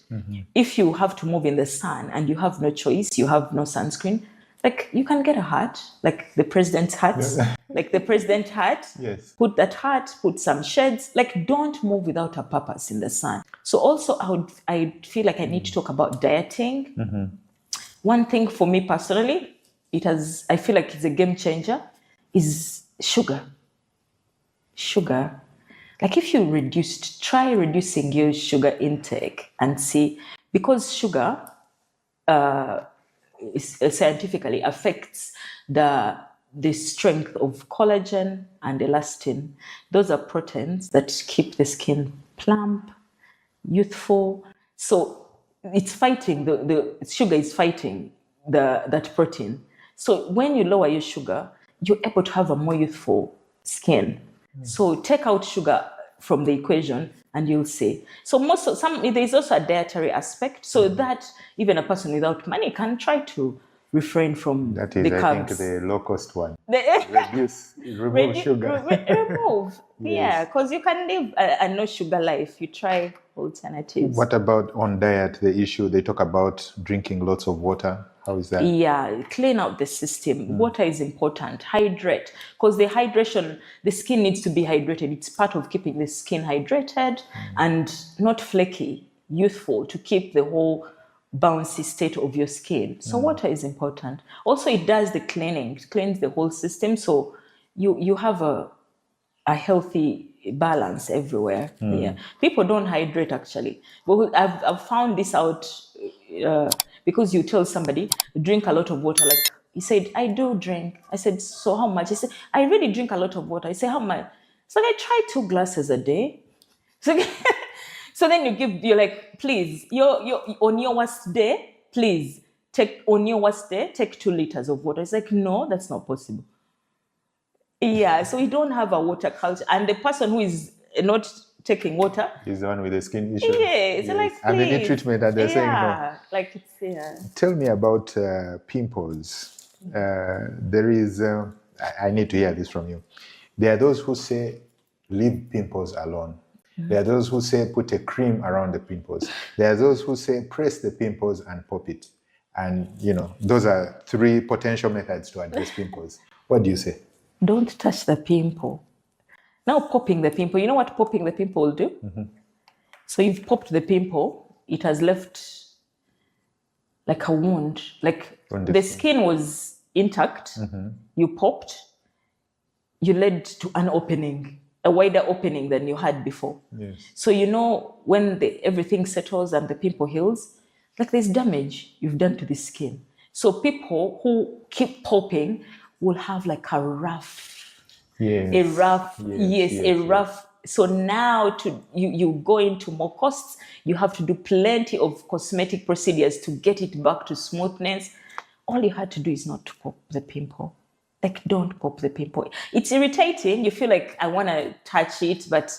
if you have to move in the sun and you have no choice, you have no sunscreen, like you can get a hat, like the president's hat, like the president hat. Yes. Put that hat, put some shades, like don't move without a purpose in the sun. So also I feel like I need to talk about dieting. One thing for me personally, I feel like it's a game changer, is sugar. Like if you try reducing your sugar intake and see, because sugar scientifically affects the strength of collagen and elastin. Those are proteins that keep the skin plump, youthful. So it's fighting, the sugar is fighting that protein. So when you lower your sugar, you're able to have a more youthful skin. So take out sugar from the equation and you'll see. So there's also a dietary aspect, so that even a person without money can try to refrain from that the is, carbs. I think, the low cost one. Remove sugar. Remove. Yeah, because you can live a no sugar life. You try alternatives. What about on diet, the issue, they talk about drinking lots of water? How is that? Yeah, clean out the system. Water is important. Hydrate, because the skin needs to be hydrated. It's part of keeping the skin hydrated and not flaky, youthful, to keep the whole bouncy state of your skin. So water is important. Also, it does the cleaning. It cleans the whole system, so you have a healthy balance everywhere. Yeah, people don't hydrate actually, but I've found this out because you tell somebody drink a lot of water. Like he said, I do drink. I said, so how much? He said, I really drink a lot of water. I say, how much? So I try 2 glasses a day. So, so then you're like, please, you're on your worst day, please take 2 liters of water. It's like, no, that's not possible. Yeah, so we don't have a water culture, and the person who is not taking water is the one with the skin issue. Yeah, it's like, and they need treatment, and they're saying no. Like it's Tell me about pimples. There is, I need to hear this from you. There are those who say, leave pimples alone. There are those who say, put a cream around the pimples. There are those who say, press the pimples and pop it. And, those are 3 potential methods to address pimples. What do you say? Don't touch the pimple. Now popping the pimple, you know what popping the pimple will do? Mm-hmm. So you've popped the pimple, it has left like a wound, like the skin was intact, mm-hmm. You popped, you led to an opening, a wider opening than you had before. Yes. So when everything settles and the pimple heals, like there's damage you've done to the skin. So people who keep popping will have like a rough. So now you go into more costs. You have to do plenty of cosmetic procedures to get it back to smoothness. All you had to do is not to pop the pimple. Like, don't pop the pimple. It's irritating. You feel like I want to touch it, but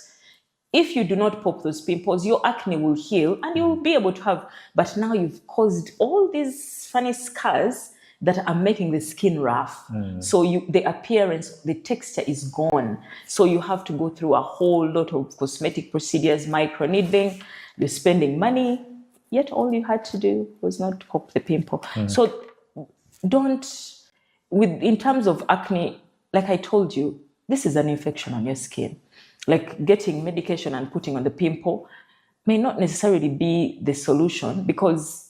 if you do not pop those pimples, your acne will heal and you'll be able to have. But now you've caused all these funny scars that are making the skin rough. So the appearance, the texture is gone. So you have to go through a whole lot of cosmetic procedures, micro needling. You're spending money, yet all you had to do was not pop the pimple. So in terms of acne, like I told you, this is an infection on your skin. Like getting medication and putting on the pimple may not necessarily be the solution, because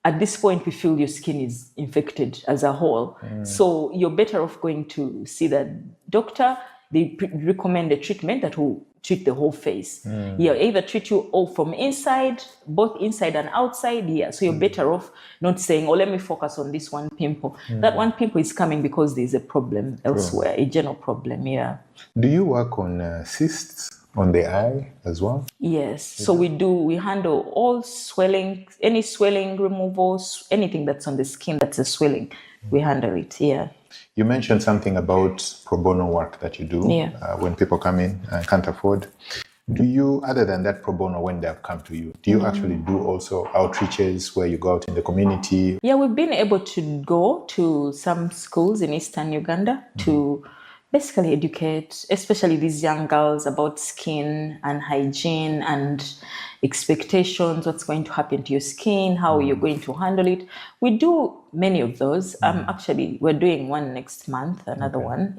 at this point we feel your skin is infected as a whole. So you're better off going to see the doctor. They recommend a treatment that will treat the whole face. Either treat you all from inside, both inside and outside. So you're better off not saying, let me focus on this one pimple. That one pimple is coming because there's a problem elsewhere, a general problem. Do you work on cysts on the eye as well? Yes. So we handle all swelling, any swelling removals, anything that's on the skin that's a swelling, we handle it. You mentioned something about pro bono work that you do when people come in and can't afford. Do you, other than that pro bono, when they have come to you, do you actually do also outreaches where you go out in the community? We've been able to go to some schools in Eastern Uganda to basically educate, especially these young girls, about skin and hygiene and expectations, what's going to happen to your skin, how you're going to handle it. We do many of those. Actually, we're doing one next month, another one,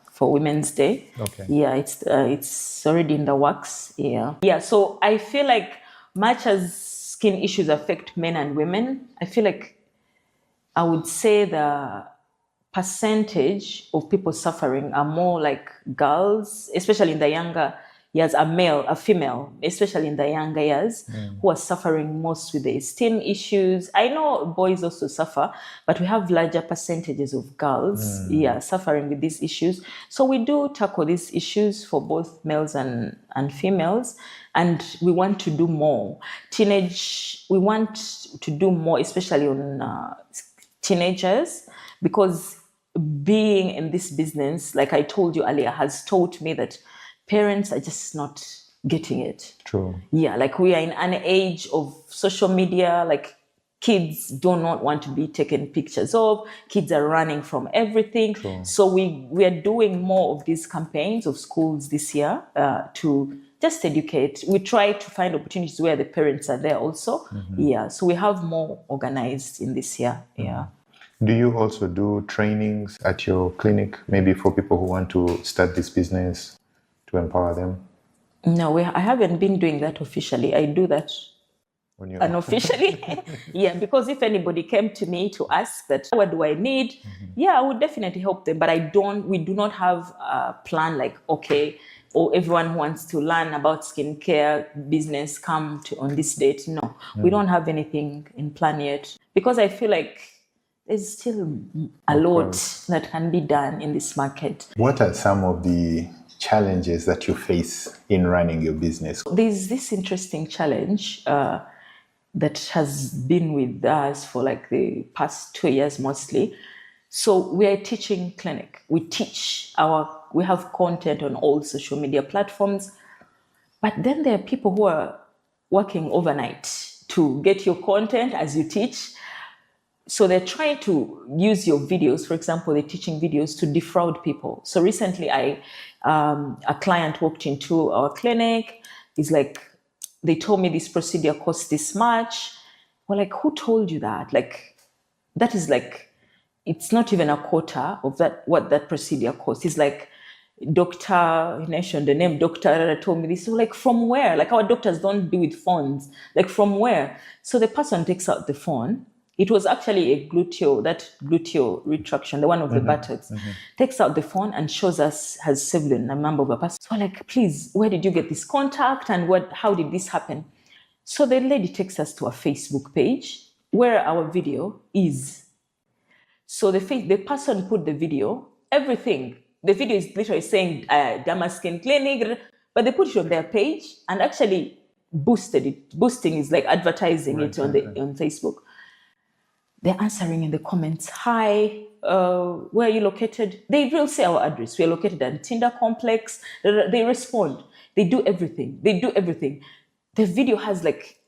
for Women's Day. It's already in the works. So I feel like much as skin issues affect men and women, I feel like I would say the percentage of people suffering are more like girls, especially in the younger years, a female, especially in the younger years, who are suffering most with the skin issues. I know boys also suffer, but we have larger percentages of girls, suffering with these issues. So we do tackle these issues for both males and females, and we want to do more. We want to do more, especially on teenagers, because being in this business, like I told you earlier, has taught me that parents are just not getting it. True. Like we are in an age of social media, like kids do not want to be taken pictures of, kids are running from everything. True. So we are doing more of these campaigns of schools this year to just educate. We try to find opportunities where the parents are there also. So we have more organized in this year. Do you also do trainings at your clinic, maybe for people who want to start this business, to empower them? No, I haven't been doing that officially. I do that unofficially. Because if anybody came to me to ask that, what do I need? I would definitely help them. But we do not have a plan like, everyone who wants to learn about skincare business, come on this date. No, we don't have anything in plan yet, because I feel like there's still a lot that can be done in this market. What are some of the challenges that you face in running your business? There's this interesting challenge that has been with us for like the past 2 years mostly. So we are a teaching clinic. We have content on all social media platforms, but then there are people who are working overnight to get your content as you teach. So they're trying to use your videos, for example, the teaching videos, to defraud people. So recently a client walked into our clinic. It's like, they told me this procedure costs this much. We're like, who told you that? Like, that is like, it's not even a quarter of what that procedure costs. It's like, doctor, he mentioned the name doctor, told me this. So like, from where? Like, our doctors don't do with phones. Like, from where? So the person takes out the phone. It was actually a gluteal retraction, the one of the buttocks. Takes out the phone and shows us, has saved a number of a person. So like, please, where did you get this contact and how did this happen? So the lady takes us to a Facebook page where our video is. So the person put the video, everything. The video is literally saying Derma Skin Clinic, but they put it on their page and actually boosted it. Boosting is like advertising it on Facebook. They're answering in the comments, hi, where are you located? They will say our address. We are located at Tinder Complex. They respond. They do everything. The video has like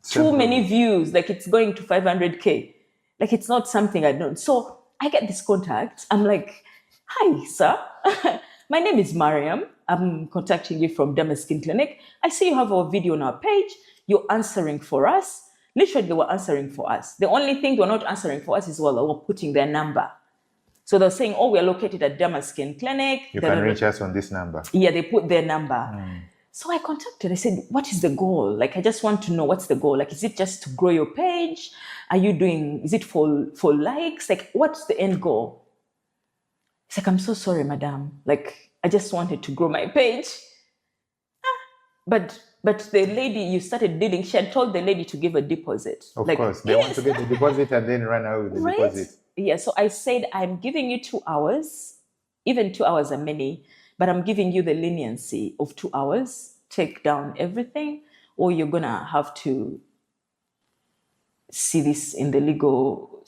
too many views. Like, it's going to 500K. Like, it's not something I don't. So I get this contact. I'm like, hi, sir. My name is Mariam. I'm contacting you from Derma Skin Clinic. I see you have a video on our page. You're answering for us. Literally, they were answering for us. The only thing they were not answering for us is, well, they were putting their number. So they're saying, oh, we're located at Derma Skin Clinic. You can reach us on this number. Yeah, they put their number. So I contacted, I said, what is the goal? Like, I just want to know, what's the goal? Like, is it just to grow your page? Is it for likes? Like, what's the end goal? It's like, I'm so sorry, madam. Like, I just wanted to grow my page. But the lady you started dealing, she had told the lady to give a deposit. Of course, they want to get the deposit and then run out with the deposit. Yeah, so I said, I'm giving you 2 hours. Even 2 hours are many, but I'm giving you the leniency of 2 hours. Take down everything, or you're gonna have to see this in the legal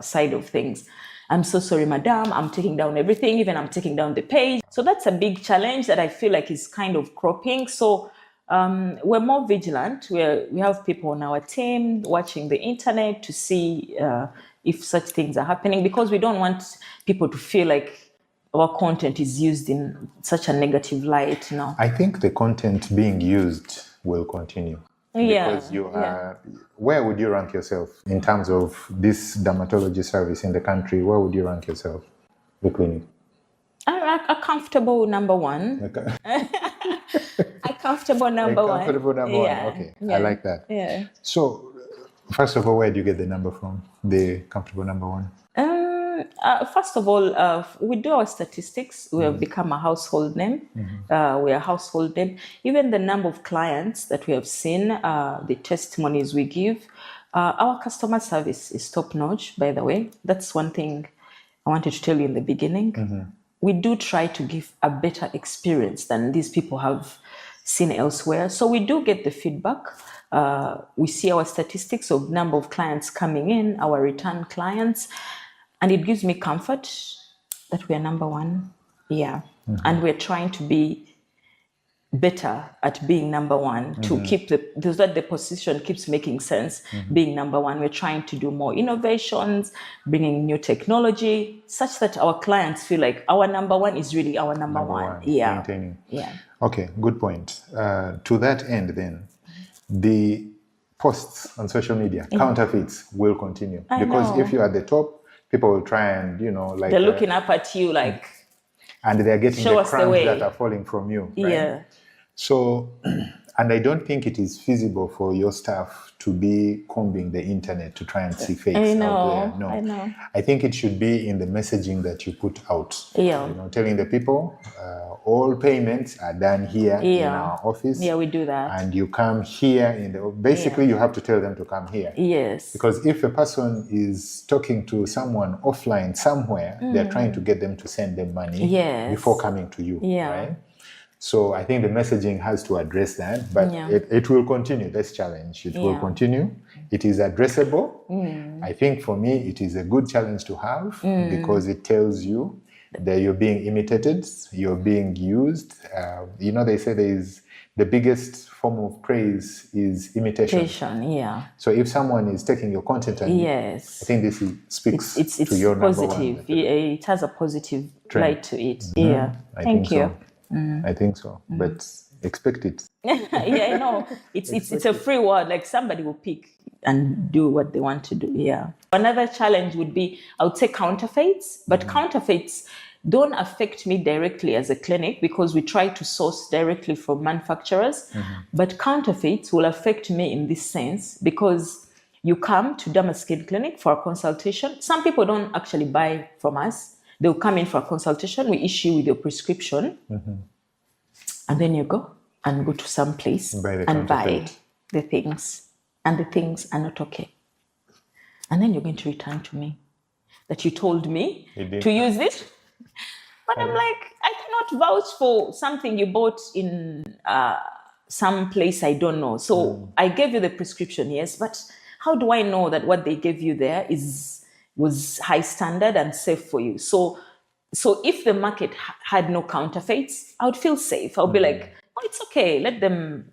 side of things. I'm so sorry, madam. I'm taking down everything. Even I'm taking down the page. So that's a big challenge that I feel like is kind of cropping. So we're more vigilant. We have people on our team watching the internet to see if such things are happening, because we don't want people to feel like our content is used in such a negative light. No, I think the content being used will continue. Because you are, where would you rank yourself in terms of this dermatology service in the country? Where would you rank yourself, the clinic? A comfortable number one. Okay. A comfortable number one. Comfortable number one. Okay, I like that. Yeah. So, first of all, where do you get the number from? The comfortable number one. First of all, we do our statistics. We have become a household name. We are a household name. Even the number of clients that we have seen, the testimonies we give, our customer service is top notch, by the way. That's one thing I wanted to tell you in the beginning. We do try to give a better experience than these people have seen elsewhere. So we do get the feedback. We see our statistics of number of clients coming in, our return clients. And it gives me comfort that we are number one. Yeah. And we're trying to be better at being number one, to keep that the position keeps making sense, being number one. We're trying to do more innovations, bringing new technology, such that our clients feel like our number one is really our number one. Yeah. Maintaining. Yeah. Okay, good point. To that end then, the posts on social media, counterfeits will continue. Because if you're at the top, people will try and, like... They're looking up at you like... And they're getting the crumbs that are falling from you. Right? Yeah. So, and I don't think it is feasible for your staff to be combing the internet to try and see fakes out there. No, I know. I think it should be in the messaging that you put out. Yeah. Telling the people, all payments are done here in our office. Yeah, we do that. And you come here basically you have to tell them to come here. Yes. Because if a person is talking to someone offline somewhere, they're trying to get them to send them money before coming to you. Yeah. Right? So I think the messaging has to address that, but it will continue, this challenge. It will continue. It is addressable. I think for me, it is a good challenge to have because it tells you that you're being imitated, you're being used. They say the biggest form of praise is imitation. Yeah. So if someone is taking your content and I think this speaks to your positive. Number one. It has a positive light to it. Yeah. I Thank think you. So. I think so, but expect it. Yeah, I know. It's a free word. Like, somebody will pick and do what they want to do. Yeah. Another challenge would be, I would say, counterfeits. But counterfeits, don't affect me directly as a clinic because we try to source directly from manufacturers. But counterfeits will affect me in this sense because you come to Derma Skin Clinic for a consultation. Some people don't actually buy from us. They'll come in for a consultation. We issue with your prescription. And then you go to some place and buy the things. And the things are not okay. And then you're going to return to me that you told me to use it. But I'm like, I cannot vouch for something you bought in some place I don't know. So I gave you the prescription, yes, but how do I know that what they gave you there was high standard and safe for you? So if the market had no counterfeits, I would feel safe. I'll be like, oh, it's okay. Let them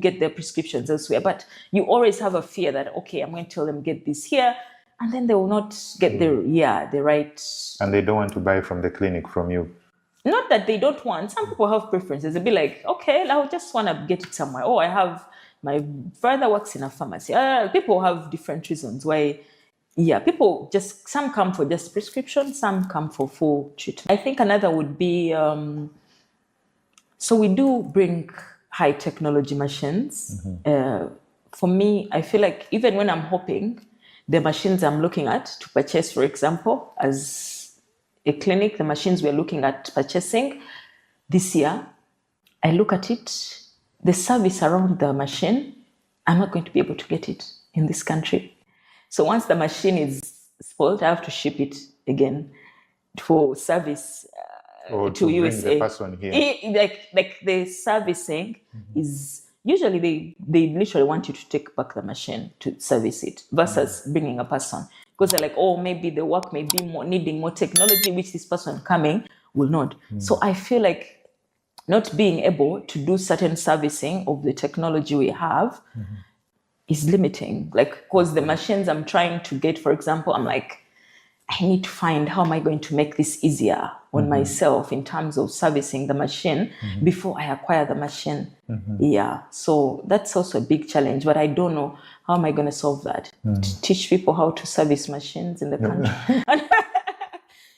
get their prescriptions elsewhere. But you always have a fear that, okay, I'm going to tell them get this here, and then they will not get the right. And they don't want to buy from the clinic from you. Not that they don't want. Some people have preferences. They'll be like, okay, I just want to get it somewhere. Oh, I have my brother works in a pharmacy. People have different reasons why. Yeah, people some come for just prescription, some come for full treatment. I think another would be, so we do bring high technology machines. For me, I feel like even when I'm hoping, the machines I'm looking at to purchase, for example, as a clinic, the machines we're looking at purchasing this year, I look at it, the service around the machine, I'm not going to be able to get it in this country. So once the machine is spoiled, I have to ship it again for service or to USA. Bring the person here. Like the servicing is usually they literally want you to take back the machine to service it versus bringing a person, because they're like, oh, maybe the work may be needing more technology, which this person coming will not. So I feel like not being able to do certain servicing of the technology we have is limiting, like, because the machines I'm trying to get, for example, I'm like, I need to find how am I going to make this easier on myself in terms of servicing the machine before I acquire the machine. Yeah, so that's also a big challenge, but I don't know how am I going to solve that. To teach people how to service machines in the country.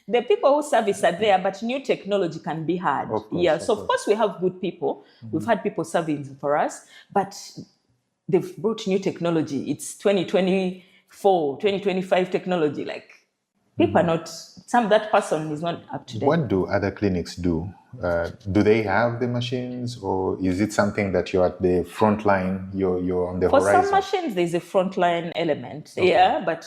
The people who service are there, but new technology can be hard. Of course we have good people. We've had people serving for us, but they've brought new technology. It's 2024, 2025 technology. Like, people are not, that person is not up to date. What do other clinics do? Do they have the machines, or is it something that you're at the front line, you're on the horizon? For some machines, there's a frontline element. But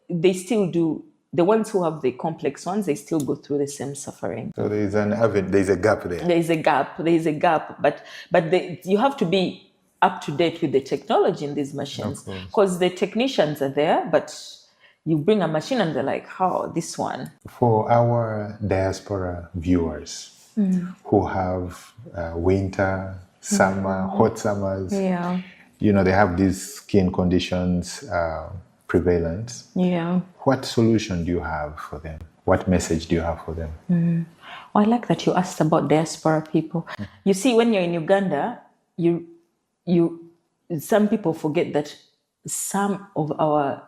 they still do. The ones who have the complex ones, they still go through the same suffering. So there's a gap there. There is a gap. But you have to be up to date with the technology in these machines, because the technicians are there, but you bring a machine and they're like, how this one? For our diaspora viewers who have winter, summer, hot summers, they have these skin conditions prevalent. What solution do you have for them? What message do you have for them? Well, I like that you asked about diaspora people. You see, when you're in Uganda, some people forget that some of our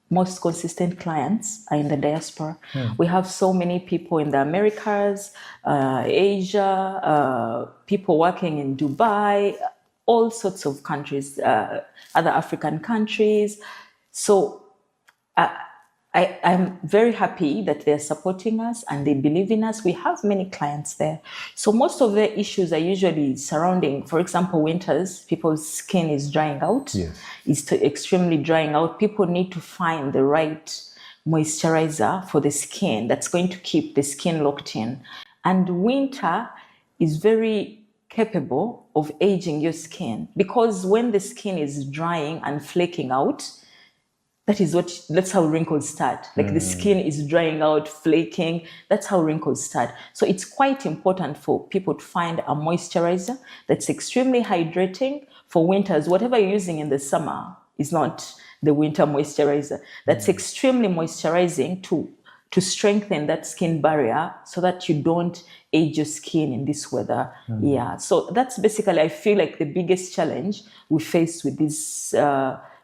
most consistent clients are in the diaspora. We have so many people in the Americas, Asia, people working in Dubai, all sorts of countries, other African countries. So I'm very happy that they're supporting us and they believe in us. We have many clients there. So most of the issues are usually surrounding, for example, winters, people's skin is drying out. It's extremely drying out. People need to find the right moisturizer for the skin that's going to keep the skin locked in. And winter is very capable of aging your skin, because when the skin is drying and flaking out, that's how wrinkles start. Like the skin is drying out, flaking. That's how wrinkles start. So it's quite important for people to find a moisturizer that's extremely hydrating for winters. Whatever you're using in the summer is not the winter moisturizer. That's extremely moisturizing to strengthen that skin barrier so that you don't age your skin in this weather. So that's basically, I feel like, the biggest challenge we face with these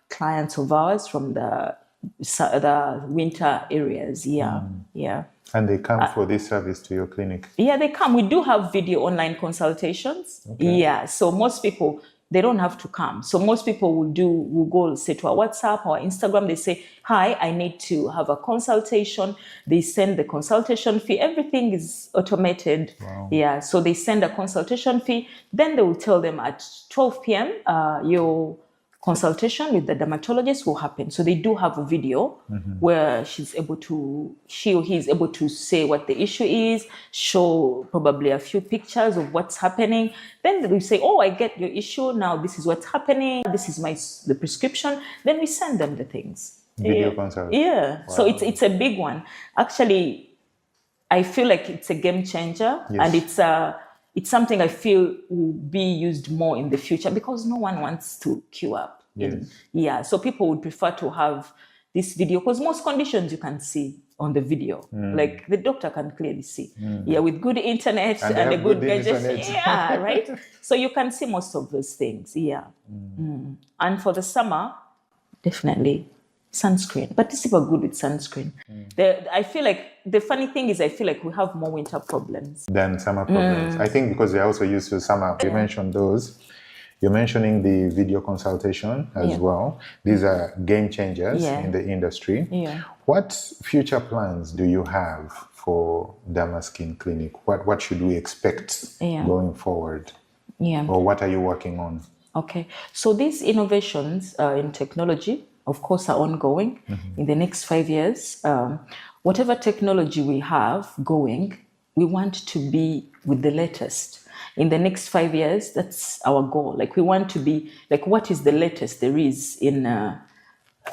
clients of ours from the the winter areas. Yeah, yeah. And they come for this service to your clinic? Yeah, they come. We do have video online consultations. Okay. Yeah, so most people, they don't have to come. So most people will go, say, to our WhatsApp or Instagram. They say, hi, I need to have a consultation. They send the consultation fee. Everything is automated. Wow. Yeah, so they send a consultation fee. Then they will tell them at 12 p.m. Your consultation with the dermatologist will happen. So they do have a video where she or he is able to say what the issue is, show probably a few pictures of what's happening. Then we say, oh, I get your issue. Now this is what's happening. This is the prescription. Then we send them the things. Video consult. Yeah. Wow. So it's a big one. Actually, I feel like it's a game changer, and it's something I feel will be used more in the future because no one wants to queue up. Yes. So people would prefer to have this video because most conditions you can see on the video. Like the doctor can clearly see. Yeah, with good internet and a good gadget. Yeah, right? So you can see most of those things. Yeah. And for the summer, definitely sunscreen. But these people are good with sunscreen. I feel like the funny thing is I feel like we have more winter problems than summer problems. I think because they're also used to summer. You mentioned those. You're mentioning the video consultation as well. These are game changers in the industry. Yeah. What future plans do you have for Derma Skin Clinic? What should we expect going forward? Yeah. Or what are you working on? Okay. So these innovations in technology, of course, are ongoing. In the next 5 years, whatever technology we have going, we want to be with the latest. In the next 5 years, that's our goal. Like we want to be like, what is the latest there is in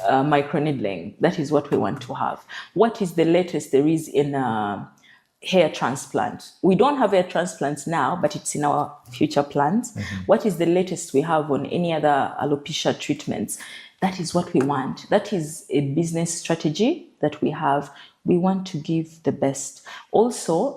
microneedling? That is what we want to have. What is the latest there is in hair transplant? We don't have hair transplants now, but it's in our future plans. What is the latest we have on any other alopecia treatments? That is what we want. That is a business strategy that we have. We want to give the best. Also,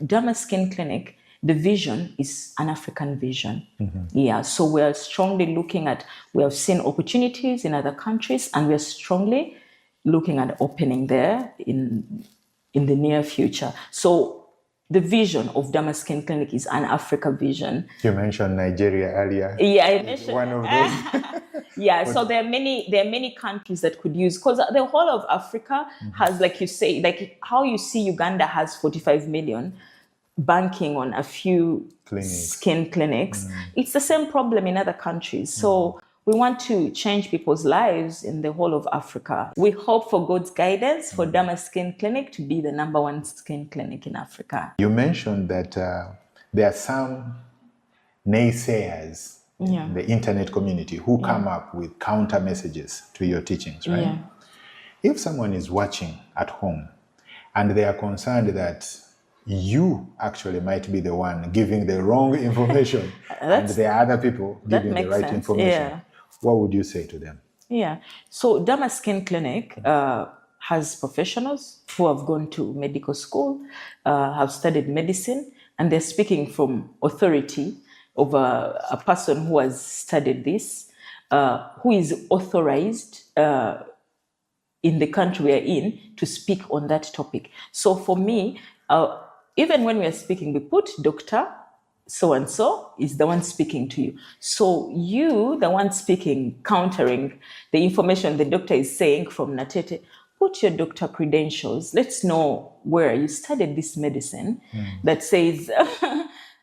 Derma Skin Clinic, the vision is an African vision. Yeah, so we are strongly looking at, we have seen opportunities in other countries, and we are strongly looking at opening there in the near future. So the vision of Derma Skin Clinic is an Africa vision. You mentioned Nigeria earlier. Yeah, I mentioned one of those. Yeah, so there are many countries that could use, because the whole of Africa has, like you say, like how you see Uganda has 45 million banking on a few skin clinics. It's the same problem in other countries. So we want to change people's lives in the whole of Africa. We hope for God's guidance for Derma Skin Clinic to be the #1 skin clinic in Africa. You mentioned that there are some naysayers in the internet community who come up with counter messages to your teachings, right? Yeah. If someone is watching at home and they are concerned that you actually might be the one giving the wrong information and there are other people giving the right information, what would you say to them? Yeah. So Derma Skin Clinic has professionals who have gone to medical school, have studied medicine, and they're speaking from authority of a person who has studied this, who is authorized in the country we're in to speak on that topic. So for me, even when we are speaking, we put doctor so-and-so is the one speaking to you. So you, the one speaking, countering the information the doctor is saying from Natete, put your doctor credentials. Let's know where you studied this medicine that says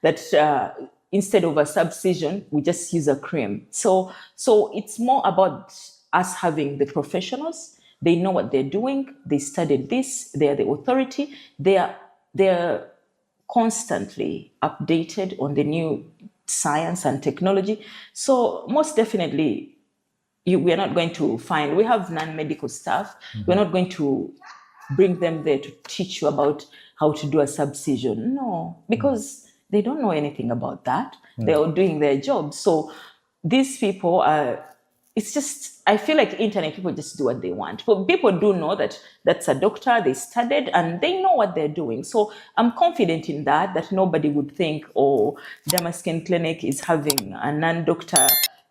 that instead of a subcision, we just use a cream. So it's more about us having the professionals. They know what they're doing. They studied this. They are the authority. They're constantly updated on the new science and technology. So most definitely, we are not going to find, we have non-medical staff. We're not going to bring them there to teach you about how to do a subcision. No, because they don't know anything about that. They are doing their job. So these people are, it's just, I feel like internet people just do what they want. But people do know that that's a doctor, they studied, and they know what they're doing. So I'm confident in that nobody would think, oh, Derma Skin Clinic is having a non-doctor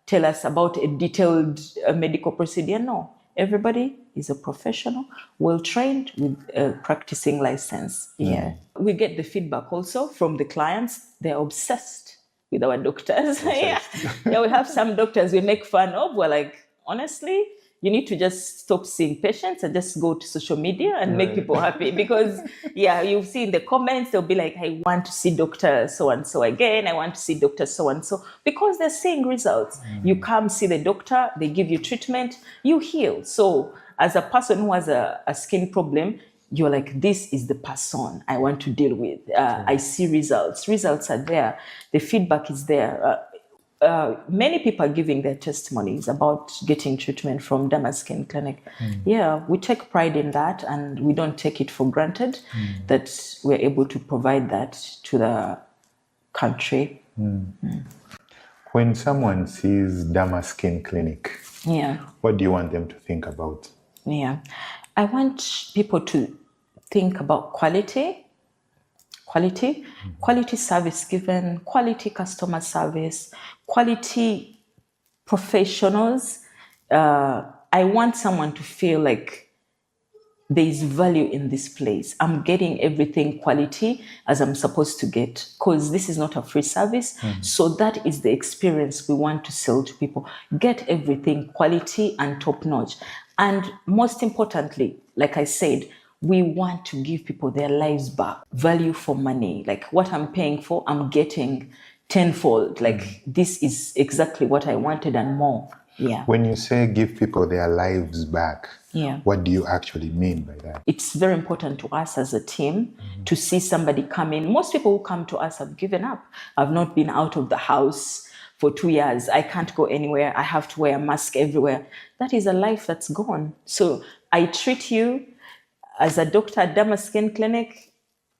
tell us about a detailed medical procedure. No, everybody is a professional, well trained with a practicing license. Yeah. We get the feedback also from the clients. They're obsessed with our doctors. Yeah. We have some doctors we make fun of. We're like, honestly, you need to just stop seeing patients and just go to social media and make people happy. Because, you'll see in the comments, they'll be like, I want to see Dr. So-and-so again. I want to see Dr. So-and-so. Because they're seeing results. You come see the doctor, they give you treatment, you heal. So as a person who has a skin problem, you're like, this is the person I want to deal with. I see results. Results are there. The feedback is there. Many people are giving their testimonies about getting treatment from Derma Skin Clinic. Yeah, we take pride in that, and we don't take it for granted that we're able to provide that to the country. When someone sees Derma Skin Clinic, what do you want them to think about? I want people to think about quality service given, quality customer service, quality professionals. I want someone to feel like there is value in this place. I'm getting everything quality as I'm supposed to get, because this is not a free service. So that is the experience we want to sell to people. Get everything quality and top notch. And most importantly, like I said, we want to give people their lives back. Value for money. Like what I'm paying for, I'm getting tenfold. Like this is exactly what I wanted and more. Yeah. When you say give people their lives back, what do you actually mean by that? It's very important to us as a team to see somebody come in. Most people who come to us have given up. I've not been out of the house for 2 years. I can't go anywhere. I have to wear a mask everywhere. That is a life that's gone. So I treat you as a doctor at Derma Skin Clinic.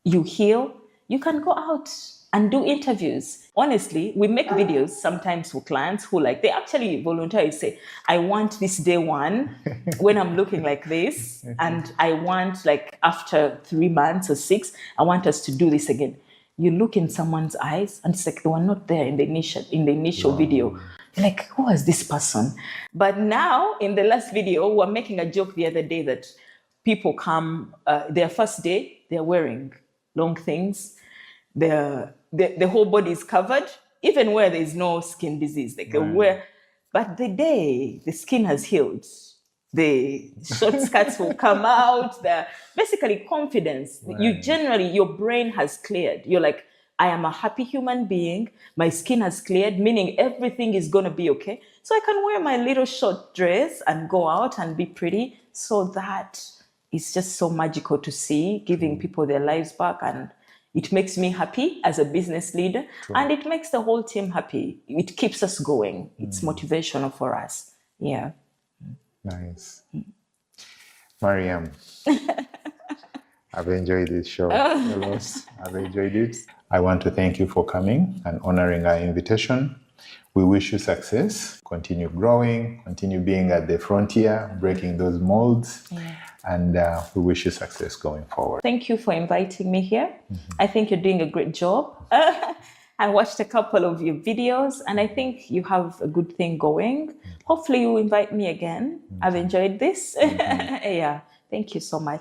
You heal. You can go out and do interviews. Honestly, we make videos sometimes for clients who they actually voluntarily say, I want this day one when I'm looking like this, and I want after 3 months or 6, I want us to do this again. You look in someone's eyes and it's like they were not there in the initial video. You're like, who is this person? But now in the last video, we were making a joke the other day that people come, their first day, they're wearing long things. The whole body is covered, even where there is no skin disease. They can wear, but the day the skin has healed, the short skirts will come out. Basically confidence. Your brain has cleared. You're like, I am a happy human being. My skin has cleared, meaning everything is going to be okay. So I can wear my little short dress and go out and be pretty. So that is just so magical to see, giving people their lives back. And it makes me happy as a business leader. And it makes the whole team happy. It keeps us going. It's motivational for us. Yeah. Nice. Mariam, I've enjoyed this show a lot. I've enjoyed it. I want to thank you for coming and honoring our invitation. We wish you success. Continue growing, continue being at the frontier, breaking those molds. And we wish you success going forward. Thank you for inviting me here. I think you're doing a great job. I watched a couple of your videos and I think you have a good thing going. Hopefully you invite me again. I've enjoyed this. Yeah. Thank you so much.